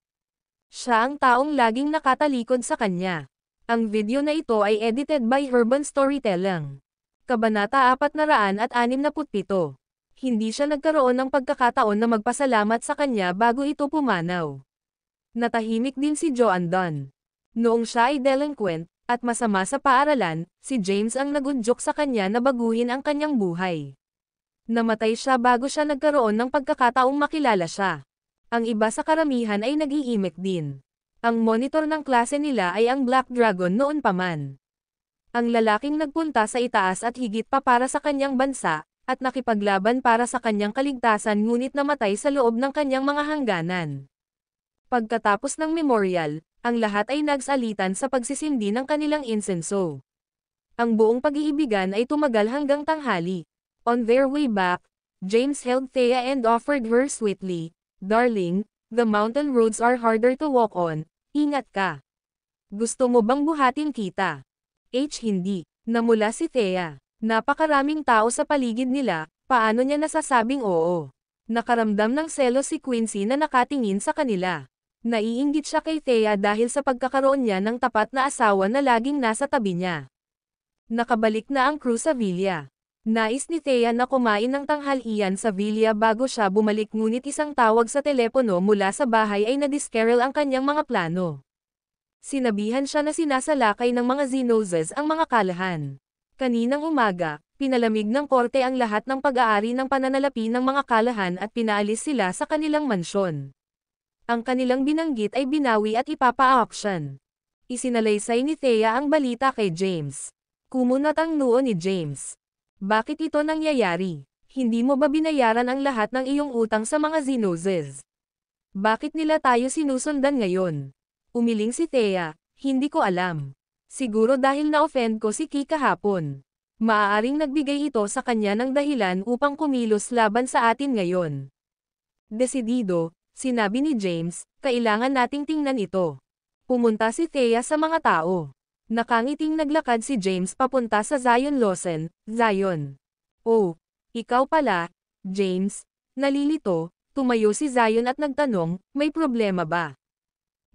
Siya ang taong laging nakatalikod sa kanya. Ang video na ito ay edited by Urban Storytelling. Kabanata 467. Hindi siya nagkaroon ng pagkakataon na magpasalamat sa kanya bago ito pumanaw. Natahimik din si Joan Dunn. Noong siya ay delinquent, at masama sa paaralan, si James ang nagudyok sa kanya na baguhin ang kanyang buhay. Namatay siya bago siya nagkaroon ng pagkakataong makilala siya. Ang iba sa karamihan ay nag-iimik din. Ang monitor ng klase nila ay ang Black Dragon noon pa man. Ang lalaking nagpunta sa itaas at higit pa para sa kanyang bansa, at nakipaglaban para sa kanyang kaligtasan ngunit namatay sa loob ng kanyang mga hangganan. Pagkatapos ng memorial, ang lahat ay nagsalitan sa pagsisindi ng kanilang insenso. Ang buong pag-iibigan ay tumagal hanggang tanghali. On their way back, James held Thea and offered her sweetly, "Darling, the mountain roads are harder to walk on, ingat ka. Gusto mo bang buhatin kita?" Hindi. Namula si Thea. Napakaraming tao sa paligid nila, paano niya nasasabing oo? Nakaramdam ng selos si Quincy na nakatingin sa kanila. Naiinggit siya kay Thea dahil sa pagkakaroon niya ng tapat na asawa na laging nasa tabi niya. Nakabalik na ang crew sa villa. Nais ni Thea na kumain ng tanghalian sa villa bago siya bumalik ngunit isang tawag sa telepono mula sa bahay ay nadiskerel ang kanyang mga plano. Sinabihan siya na sinasalakay ng mga Xenozes ang mga kalahan. Kaninang umaga, pinalamig ng korte ang lahat ng pag-aari ng pananalapi ng mga kalahan at pinaalis sila sa kanilang mansyon. Ang kanilang binanggit ay binawi at ipapa-auction. Isinalaysay ni Thea ang balita kay James. Kumunat ang noo ni James. Bakit ito nangyayari? Hindi mo ba binayaran ang lahat ng iyong utang sa mga Xenozes? Bakit nila tayo sinusundan ngayon? Umiling si Thea, hindi ko alam. Siguro dahil na-offend ko si Key kahapon. Maaaring nagbigay ito sa kanya ng dahilan upang kumilos laban sa atin ngayon. Desidido, sinabi ni James, kailangan nating tingnan ito. Pumunta si Thea sa mga tao. Nakangiting naglakad si James papunta sa Zion Lawson. Zion. Oh, ikaw pala, James. Nalilito, tumayo si Zion at nagtanong, may problema ba?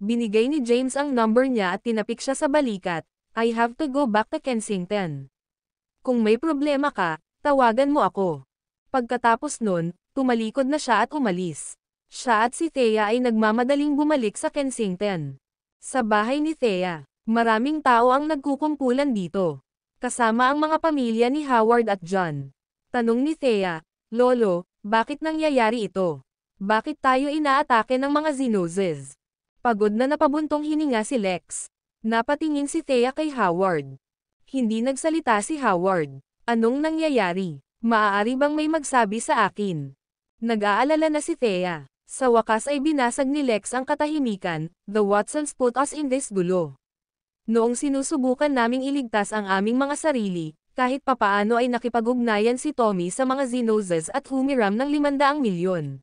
Binigay ni James ang number niya at tinapik siya sa balikat. I have to go back to Kensington. Kung may problema ka, tawagan mo ako. Pagkatapos nun, tumalikod na siya at umalis. Siya at si Thea ay nagmamadaling bumalik sa Kensington. Sa bahay ni Thea, maraming tao ang nagkukumpulan dito. Kasama ang mga pamilya ni Howard at John. Tanong ni Thea, Lolo, bakit nangyayari ito? Bakit tayo inaatake ng mga Xenozes? Pagod na napabuntong hininga si Lex. Napatingin si Thea kay Howard. Hindi nagsalita si Howard. Anong nangyayari? Maaari bang may magsabi sa akin? Nag-aalala na si Thea. Sa wakas ay binasag ni Lex ang katahimikan. The Watsons put us in this gulo. Noong sinusubukan naming iligtas ang aming mga sarili, kahit papaano ay nakipag-ugnayan si Tommy sa mga Xenozes at humiram ng 500 milyon.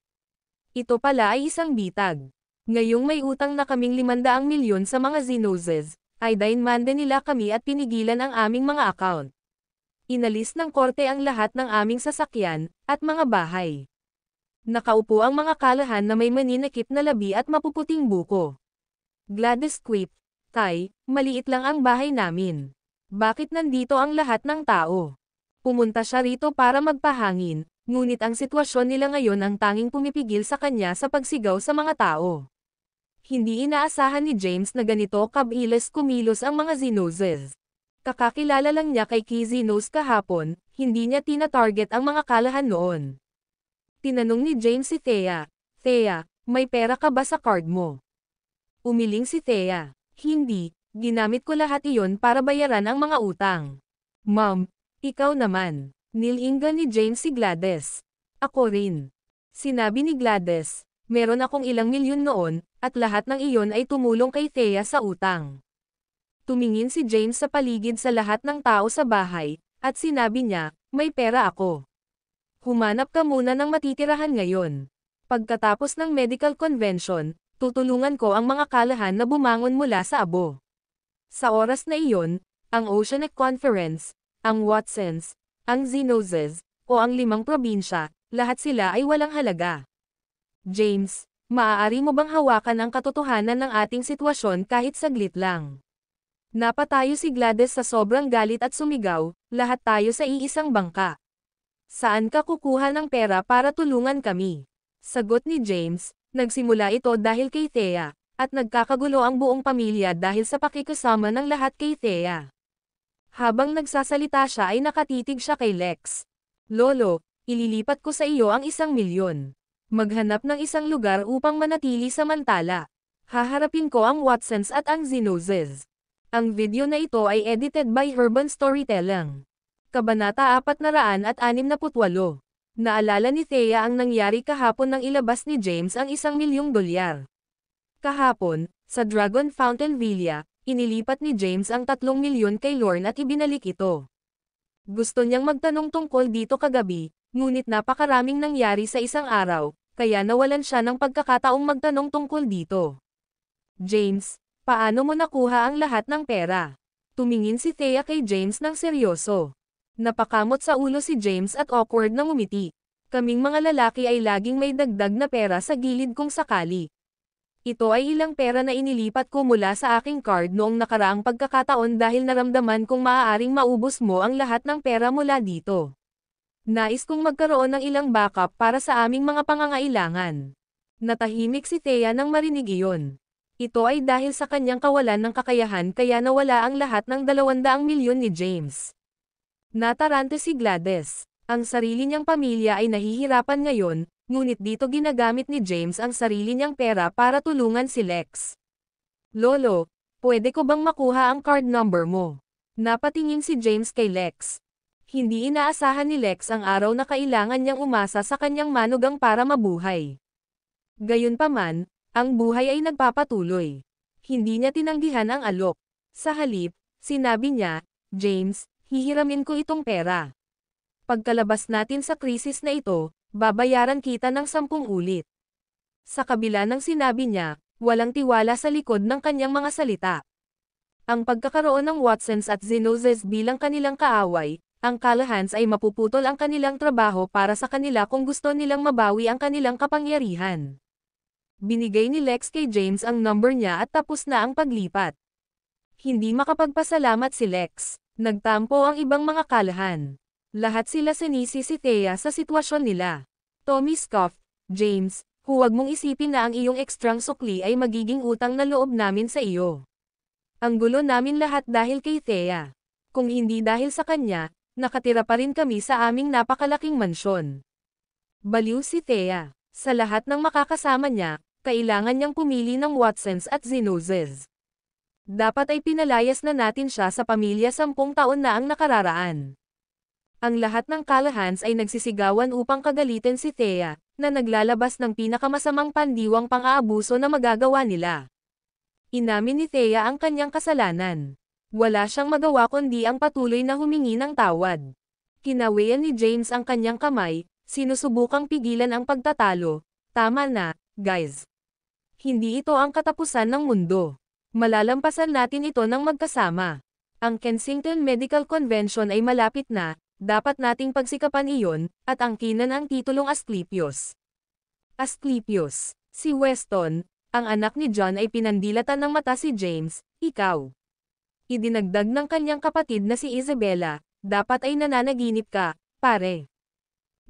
Ito pala ay isang bitag. Ngayong may utang na kaming 500 milyon sa mga Xenozes, ay dinmande nila kami at pinigilan ang aming mga account. Inalis ng korte ang lahat ng aming sasakyan, at mga bahay. Nakaupo ang mga kalahan na may maninakip na labi at mapuputing buko. Gladys quipped, Tay, maliit lang ang bahay namin. Bakit nandito ang lahat ng tao? Pumunta siya rito para magpahangin, ngunit ang sitwasyon nila ngayon ang tanging pumipigil sa kanya sa pagsigaw sa mga tao. Hindi inaasahan ni James na ganito kabilis kumilos ang mga Xenozes. Kakakilala lang niya kay Key Xenos kahapon, hindi niya tina-target ang mga kalahan noon. Tinanong ni James si Thea, Thea, may pera ka ba sa card mo? Umiling si Thea, hindi, ginamit ko lahat iyon para bayaran ang mga utang. Mom, ikaw naman. Nilingan ni James si Gladys. Ako rin. Sinabi ni Gladys, meron akong ilang milyon noon, at lahat ng iyon ay tumulong kay Thea sa utang. Tumingin si James sa paligid sa lahat ng tao sa bahay, at sinabi niya, may pera ako. Humanap ka muna ng matitirahan ngayon. Pagkatapos ng medical convention, tutulungan ko ang mga kalahan na bumangon mula sa abo. Sa oras na iyon, ang Oceanic Conference, ang Watsons, ang Zenoses, o ang 5 probinsya, lahat sila ay walang halaga. James, maaari mo bang hawakan ang katotohanan ng ating sitwasyon kahit saglit lang? Napatayo si Gladys sa sobrang galit at sumigaw, lahat tayo sa iisang bangka. Saan ka kukuha ng pera para tulungan kami? Sagot ni James, nagsimula ito dahil kay Thea, at nagkakagulo ang buong pamilya dahil sa pakikisama ng lahat kay Thea. Habang nagsasalita siya ay nakatitig siya kay Lex. Lolo, ililipat ko sa iyo ang 1,000,000. Maghanap ng isang lugar upang manatili samantala. Haharapin ko ang Watsons at ang Zenoses. Ang video na ito ay edited by Urban Storytelling. Kabanata 468. Naalala ni Thea ang nangyari kahapon nang ilabas ni James ang $1,000,000. Kahapon, sa Dragon Fountain Villa, inilipat ni James ang 3,000,000 kay Lorne at ibinalik ito. Gusto niyang magtanong tungkol dito kagabi, ngunit napakaraming nangyari sa isang araw, kaya nawalan siya ng pagkakataong magtanong tungkol dito. James, paano mo nakuha ang lahat ng pera? Tumingin si Thea kay James ng seryoso. Napakamot sa ulo si James at awkward na ngumiti. Kaming mga lalaki ay laging may dagdag na pera sa gilid kung sakali. Ito ay ilang pera na inilipat ko mula sa aking card noong nakaraang pagkakataon dahil naramdaman kong maaaring maubos mo ang lahat ng pera mula dito. Nais kong magkaroon ng ilang backup para sa aming mga pangangailangan. Natahimik si Thea nang marinig iyon. Ito ay dahil sa kanyang kawalan ng kakayahan kaya nawala ang lahat ng 200,000,000 ni James. Natarante si Gladys. Ang sarili niyang pamilya ay nahihirapan ngayon, ngunit dito ginagamit ni James ang sarili niyang pera para tulungan si Lex. Lolo, pwede ko bang makuha ang card number mo? Napatingin si James kay Lex. Hindi inaasahan ni Lex ang araw na kailangan niyang umasa sa kanyang manugang para mabuhay. Gayunpaman, ang buhay ay nagpapatuloy. Hindi niya tinanggihan ang alok. Sa halip, sinabi niya, James, hihiramin ko itong pera. Pagkalabas natin sa krisis na ito, babayaran kita ng 10 ulit. Sa kabila ng sinabi niya, walang tiwala sa likod ng kanyang mga salita. Ang pagkakaroon ng Watsons at Zenoses bilang kanilang kaaway, ang Callahans ay mapuputol ang kanilang trabaho para sa kanila kung gusto nilang mabawi ang kanilang kapangyarihan. Binigay ni Lex kay James ang number niya at tapos na ang paglipat. Hindi makapagpasalamat si Lex. Nagtampo ang ibang mga Callahan. Lahat sila sinisi si Thea sa sitwasyon nila. Tommy scoffed, James, huwag mong isipin na ang iyong ekstrang sukli ay magiging utang na loob namin sa iyo. Ang gulo namin lahat dahil kay Thea. Kung hindi dahil sa kanya, nakatira pa rin kami sa aming napakalaking mansyon. Baliw si Thea. Sa lahat ng makakasama niya, kailangan niyang pumili ng Watsons at Zenoses. Dapat ay pinalayas na natin siya sa pamilya 10 taon na ang nakararaan. Ang lahat ng Callahans ay nagsisigawan upang kagalitin si Thea, na naglalabas ng pinakamasamang pandiwang pang-aabuso na magagawa nila. Inamin ni Thea ang kanyang kasalanan. Wala siyang magawa kundi ang patuloy na humingi ng tawad. Kinawian ni James ang kanyang kamay, sinusubukang pigilan ang pagtatalo. Tama na, guys. Hindi ito ang katapusan ng mundo. Malalampasan natin ito ng magkasama. Ang Kensington Medical Convention ay malapit na, dapat nating pagsikapan iyon, at angkinan ang titulong Asclepius. Asclepius, si Weston, ang anak ni John ay pinandilatan ng mata si James, ikaw. Idinagdag ng kanyang kapatid na si Isabella, dapat ay nananaginip ka, pare.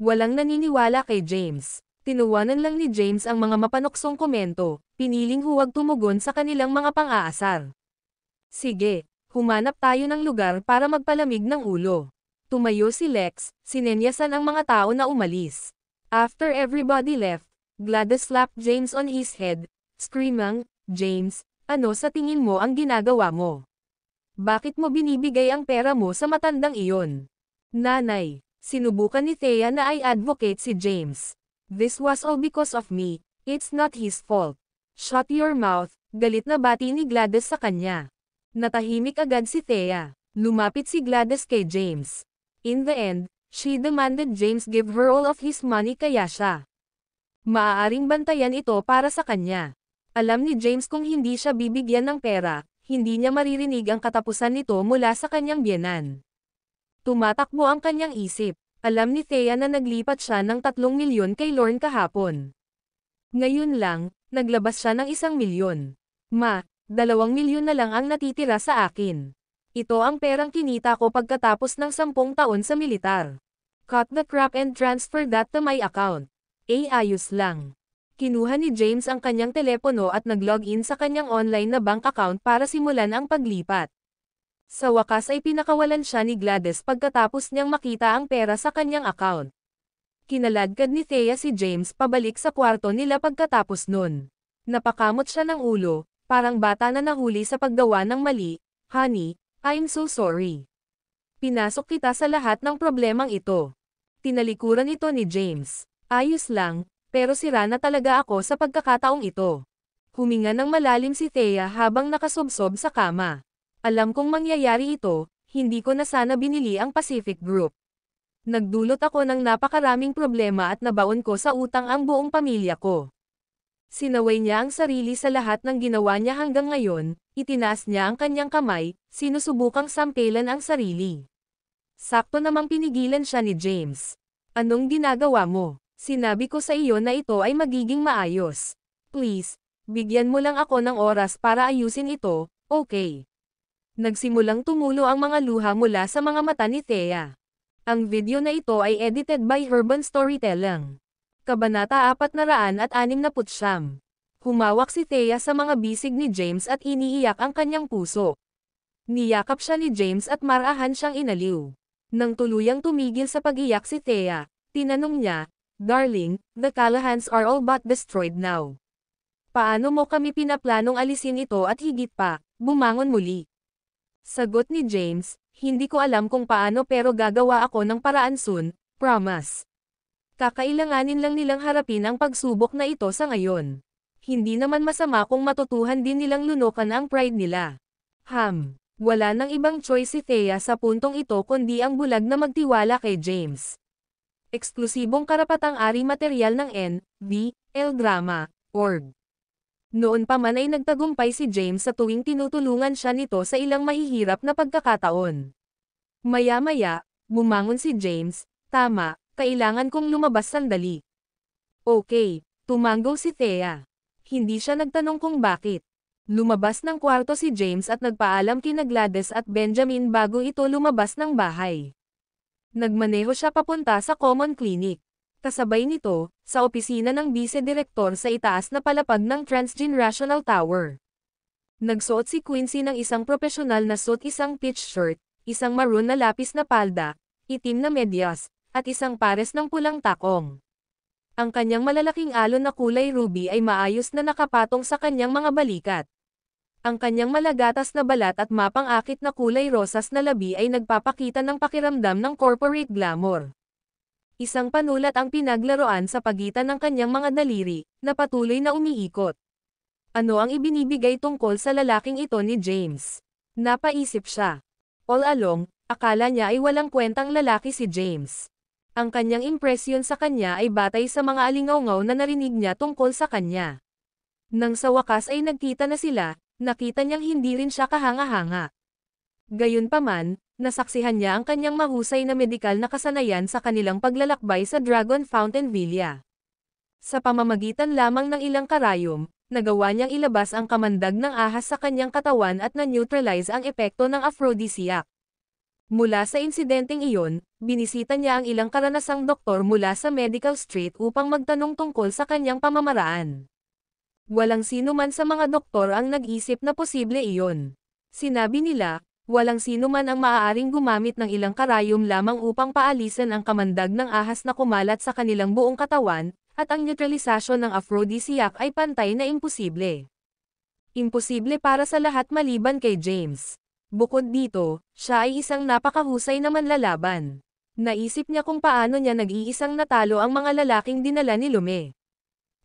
Walang naniniwala kay James. Tinuwanan lang ni James ang mga mapanuksong komento, piniling huwag tumugon sa kanilang mga pang-aasar. Sige, humanap tayo ng lugar para magpalamig ng ulo. Tumayo si Lex, sinenyasan ang mga tao na umalis. After everybody left, Gladys slapped James on his head, screaming, James, ano sa tingin mo ang ginagawa mo? Bakit mo binibigay ang pera mo sa matandang iyon? Nanay, sinubukan ni Thea na ay advocate si James. This was all because of me, it's not his fault. Shut your mouth, galit na bati ni Gladys sa kanya. Natahimik agad si Thea. Lumapit si Gladys kay James. In the end, she demanded James give her all of his money kaya siya. Maaaring bantayan ito para sa kanya. Alam ni James kung hindi siya bibigyan ng pera, hindi niya maririnig ang katapusan nito mula sa kanyang biyenan. Tumatakbo ang kanyang isip. Alam ni Thea na naglipat siya ng 3 milyon kay Lorne kahapon. Ngayon lang, naglabas siya ng 1 milyon. 2 milyon na lang ang natitira sa akin. Ito ang perang kinita ko pagkatapos ng 10 taon sa militar. Cut the crap and transfer that to my account. Ayos lang. Kinuha ni James ang kanyang telepono at nag-login sa kanyang online na bank account para simulan ang paglipat. Sa wakas ay pinakawalan siya ni Gladys pagkatapos niyang makita ang pera sa kanyang account. Kinaladkad ni Thea si James pabalik sa kwarto nila pagkatapos nun. Napakamot siya ng ulo, parang bata na nahuli sa paggawa ng mali. Honey, I'm so sorry. Pinasok kita sa lahat ng problemang ito. Tinalikuran ito ni James. Ayos lang, pero sira na talaga ako sa pagkakataong ito. Huminga ng malalim si Thea habang nakasubsob sa kama. Alam kong mangyayari ito, hindi ko na sana binili ang Pacific Group. Nagdulot ako ng napakaraming problema at nabaon ko sa utang ang buong pamilya ko. Sinaway niya ang sarili sa lahat ng ginawa niya hanggang ngayon, itinaas niya ang kanyang kamay, sinusubukang sampelan ang sarili. Sakto namang pinigilan siya ni James. Anong ginagawa mo? Sinabi ko sa iyo na ito ay magiging maayos. Please, bigyan mo lang ako ng oras para ayusin ito, okay? Nagsimulang tumulo ang mga luha mula sa mga mata ni Thea. Ang video na ito ay edited by Urban Storytelling. Kabanata 469. Humawak si Thea sa mga bisig ni James at iniiyak ang kanyang puso. Niyakap siya ni James at marahan siyang inaliw. Nang tuluyang tumigil sa pag-iyak si Thea, tinanong niya, "Darling, the Callahans are all but destroyed now. Paano mo kami pinaplanong alisin ito at higit pa, bumangon muli?" Sagot ni James, "Hindi ko alam kung paano pero gagawa ako ng paraan soon, promise." Kakailanganin lang nilang harapin ang pagsubok na ito sa ngayon. Hindi naman masama kung matutuhan din nilang lunukan ang pride nila. Wala nang ibang choice si Thea sa puntong ito kundi ang bulag na magtiwala kay James. Eksklusibong karapatang-ari material ng N.V.L. Drama, org. Noon pa man ay nagtagumpay si James sa tuwing tinutulungan siya nito sa ilang mahihirap na pagkakataon. Maya-maya, bumangon si James, "Tama, kailangan kong lumabas sandali." Okay, tumanggo si Thea. Hindi siya nagtanong kung bakit. Lumabas ng kwarto si James at nagpaalam kina Gladys at Benjamin bago ito lumabas ng bahay. Nagmaneho siya papunta sa Common Clinic. Kasabay nito, sa opisina ng Vice-Direktor sa itaas na palapag ng Transgenerational Tower. Nagsuot si Quincy ng isang profesional na suit, isang peach shirt, isang maroon na lapis na palda, itim na medyas, at isang pares ng pulang takong. Ang kanyang malalaking alon na kulay ruby ay maayos na nakapatong sa kanyang mga balikat. Ang kanyang malagatas na balat at mapang-akit na kulay rosas na labi ay nagpapakita ng pakiramdam ng corporate glamour. Isang panulat ang pinaglaruan sa pagitan ng kanyang mga daliri, na patuloy na umiikot. Ano ang ibinibigay tungkol sa lalaking ito ni James? Napaisip siya. All along, akala niya ay walang kwentang lalaki si James. Ang kanyang impresyon sa kanya ay batay sa mga alingaungaw na narinig niya tungkol sa kanya. Nang sa wakas ay nagkita na sila, nakita niyang hindi rin siya kahanga-hanga. Gayunpaman, nasaksihan niya ang kanyang mahusay na medikal na kasanayan sa kanilang paglalakbay sa Dragon Fountain Villa. Sa pamamagitan lamang ng ilang karayom, nagawa niyang ilabas ang kamandag ng ahas sa kanyang katawan at na-neutralize ang epekto ng aphrodisiac. Mula sa insidenteng iyon, binisita niya ang ilang karanasang doktor mula sa Medical Street upang magtanong tungkol sa kanyang pamamaraan. Walang sino man sa mga doktor ang nag-isip na posible iyon. Sinabi nila, walang sino man ang maaaring gumamit ng ilang karayom lamang upang paalisan ang kamandag ng ahas na kumalat sa kanilang buong katawan, at ang neutralisasyon ng aphrodisiac ay pantay na imposible. Imposible para sa lahat maliban kay James. Bukod dito, siya ay isang napakahusay na manlalaban. Naisip niya kung paano niya nag-iisang natalo ang mga lalaking dinala ni Lume.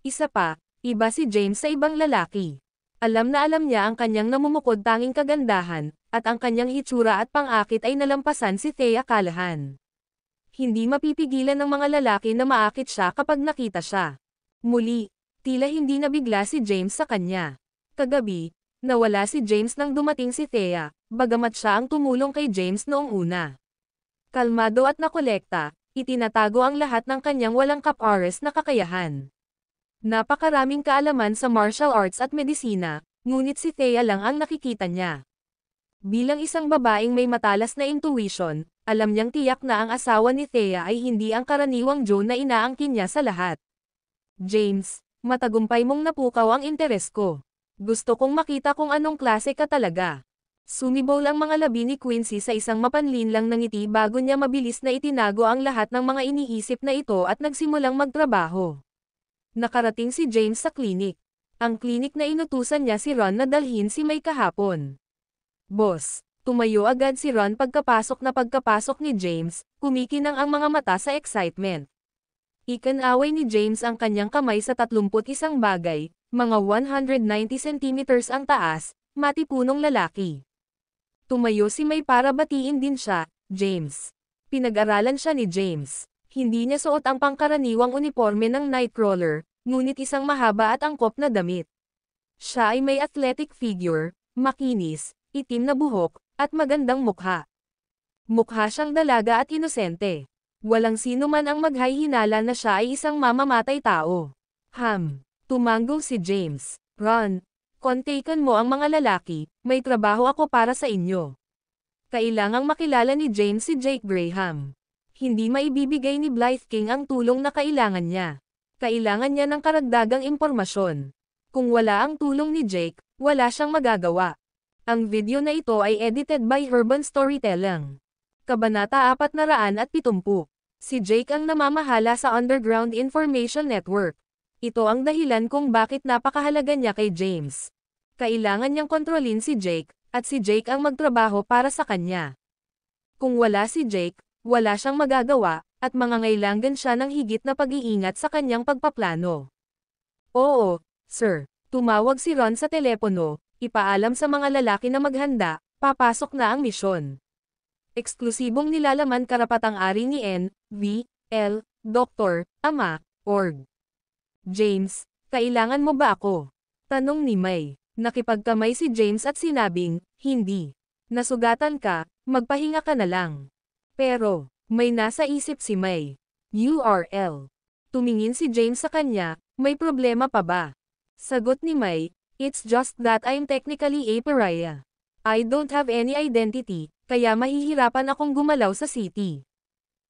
Isa pa, iba si James sa ibang lalaki. Alam na alam niya ang kanyang namumukod tanging kagandahan, at ang kanyang hitsura at pang-akit ay nalampasan si Thea Callahan. Hindi mapipigilan ng mga lalaki na maakit siya kapag nakita siya. Muli, tila hindi nabigla si James sa kanya. Kagabi, nawala si James nang dumating si Thea, bagamat siya ang tumulong kay James noong una. Kalmado at nakolekta, itinatago ang lahat ng kanyang walang kapares na kakayahan. Napakaraming kaalaman sa martial arts at medisina, ngunit si Thea lang ang nakikita niya. Bilang isang babaeng may matalas na intuition, alam niyang tiyak na ang asawa ni Thea ay hindi ang karaniwang Joe na inaangkin niya sa lahat. James, matagumpay mong napukaw ang interes ko. Gusto kong makita kung anong klase ka talaga. Sumibol ang mga labi ni Quincy sa isang mapanlinlang na ngiti bago niya mabilis na itinago ang lahat ng mga iniisip na ito at nagsimulang magtrabaho. Nakarating si James sa klinik. Ang klinik na inutusan niya si Ron na dalhin si May kahapon. Boss, tumayo agad si Ron pagkapasok ni James, kumikinang ang mga mata sa excitement. Ikanaway ni James ang kanyang kamay sa 31 bagay, mga 190 centimeters ang taas, matipunong lalaki. Tumayo si May para batiin din siya, James. Pinag-aralan siya ni James. Hindi niya suot ang pangkaraniwang uniforme ng Nightcrawler, ngunit isang mahaba at angkop na damit. Siya ay may athletic figure, makinis, itim na buhok, at magandang mukha. Mukha siyang dalaga at inosente. Walang sino man ang maghay-hinala na siya ay isang mamamatay tao. Tumango si James. Ron, kontakan mo ang mga lalaki, may trabaho ako para sa inyo. Kailangang makilala ni James si Jake Graham. Hindi maibibigay ni Blythe King ang tulong na kailangan niya. Kailangan niya ng karagdagang impormasyon. Kung wala ang tulong ni Jake, wala siyang magagawa. Ang video na ito ay edited by Urban Storytelling. Kabanata 470. Si Jake ang namamahala sa Underground Information Network. Ito ang dahilan kung bakit napakahalaga niya kay James. Kailangan niyang kontrolin si Jake, at si Jake ang magtrabaho para sa kanya. Kung wala si Jake, wala siyang magagawa, at mangangailangan siya ng higit na pag-iingat sa kanyang pagpaplano. Oo, sir. Tumawag si Ron sa telepono, ipaalam sa mga lalaki na maghanda, papasok na ang misyon. Eksklusibong nilalaman karapatang-ari ni N, V, L, Dr. Ama, Org. James, kailangan mo ba ako? Tanong ni May. Nakipagkamay si James at sinabing, hindi. Nasugatan ka, magpahinga ka na lang. Pero, may nasa isip si May. URL. Tumingin si James sa kanya, may problema pa ba? Sagot ni May, it's just that I'm technically a pariah. I don't have any identity, kaya mahihirapan akong gumalaw sa city.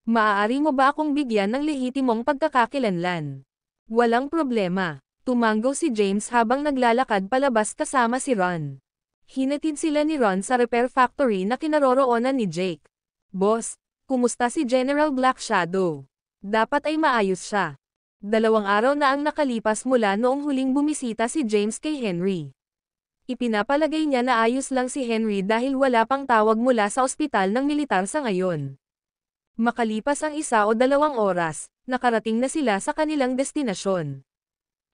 Maaari mo ba akong bigyan ng lehitimong pagkakakilanlan? Walang problema. Tumango si James habang naglalakad palabas kasama si Ron. Hinatid sila ni Ron sa repair factory na kinaroroonan ni Jake. Boss, kumusta si General Black Shadow? Dapat ay maayos siya. 2 araw na ang nakalipas mula noong huling bumisita si James kay Henry. Ipinapalagay niya na ayos lang si Henry dahil wala pang tawag mula sa ospital ng militar sa ngayon. Makalipas ang 1 o 2 oras, nakarating na sila sa kanilang destinasyon.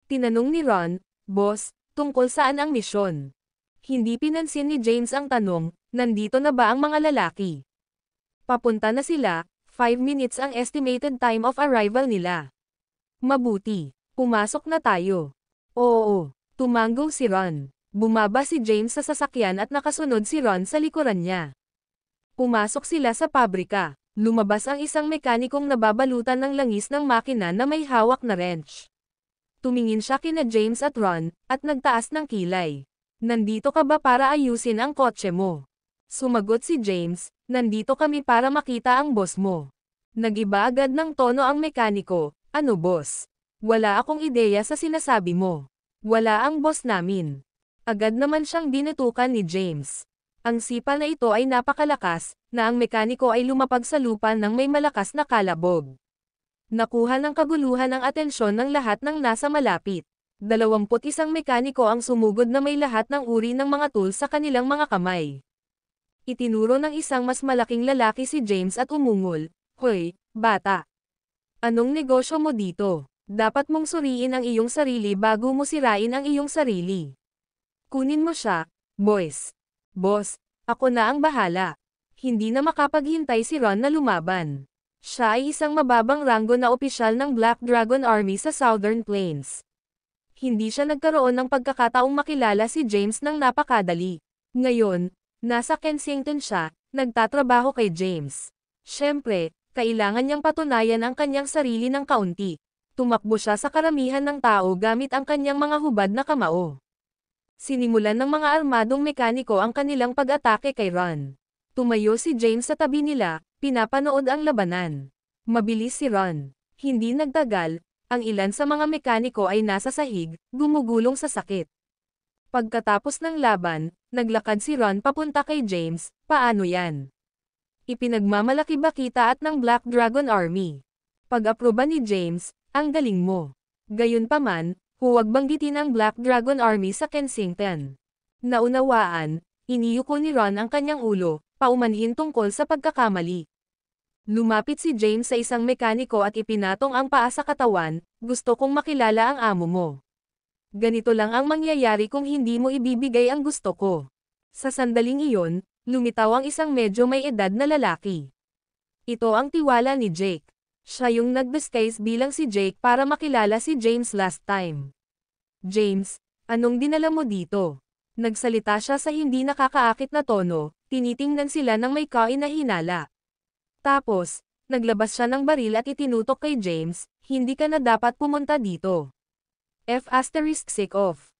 Tinanong ni Ron, Boss, tungkol saan ang misyon? Hindi pinansin ni James ang tanong, nandito na ba ang mga lalaki? Papunta na sila, 5 minutes ang estimated time of arrival nila. Mabuti, pumasok na tayo. Oo, tumango si Ron. Bumaba si James sa sasakyan at nakasunod si Ron sa likuran niya. Pumasok sila sa pabrika. Lumabas ang isang mekanikong nababalutan ng langis ng makina na may hawak na wrench. Tumingin siya kina James at Ron, at nagtaas ng kilay. Nandito ka ba para ayusin ang kotse mo? Sumagot si James, nandito kami para makita ang boss mo. Nag-iba agad ng tono ang mekaniko, ano boss? Wala akong ideya sa sinasabi mo. Wala ang boss namin. Agad naman siyang dinutukan ni James. Ang sipa na ito ay napakalakas, na ang mekaniko ay lumapag sa lupa ng may malakas na kalabog. Nakuha ng kaguluhan ang atensyon ng lahat ng nasa malapit. 21 mekaniko ang sumugod na may lahat ng uri ng mga tools sa kanilang mga kamay. Itinuro ng isang mas malaking lalaki si James at umungol, Hoy, bata! Anong negosyo mo dito? Dapat mong suriin ang iyong sarili bago mo sirain ang iyong sarili. Kunin mo siya, boys. Boss, ako na ang bahala. Hindi na makapaghintay si Ron na lumaban. Siya ay isang mababang ranggo na opisyal ng Black Dragon Army sa Southern Plains. Hindi siya nagkaroon ng pagkakataong makilala si James ng napakadali. Ngayon, nasa Kensington siya, nagtatrabaho kay James. Siyempre, kailangan niyang patunayan ang kanyang sarili ng kaunti. Tumakbo siya sa karamihan ng tao gamit ang kanyang mga hubad na kamao. Sinimulan ng mga armadong mekaniko ang kanilang pag-atake kay Ron. Tumayo si James sa tabi nila, pinapanood ang labanan. Mabilis si Ron. Hindi nagtagal, ang ilan sa mga mekaniko ay nasa sahig, gumugulong sa sakit. Pagkatapos ng laban, naglakad si Ron papunta kay James. Paano yan? Ipinagmamalaki ba kita at ng Black Dragon Army? Pag-aproba ni James, ang galing mo. Gayunpaman, huwag banggitin ang Black Dragon Army sa Kensington. Naunawaan, iniyuko ni Ron ang kanyang ulo, paumanhin tungkol sa pagkakamali. Lumapit si James sa isang mekaniko at ipinatong ang paa sa katawan, gusto kong makilala ang amo mo. Ganito lang ang mangyayari kung hindi mo ibibigay ang gusto ko. Sa sandaling iyon, lumitaw ang isang medyo may edad na lalaki. Ito ang tiwala ni Jake. Siya yung nag-disguise bilang si Jake para makilala si James last time. James, anong dinala mo dito? Nagsalita siya sa hindi nakakaakit na tono, tinitingnan sila ng may kainahinala. Tapos, naglabas siya ng baril at itinutok kay James, hindi ka na dapat pumunta dito. F*** off.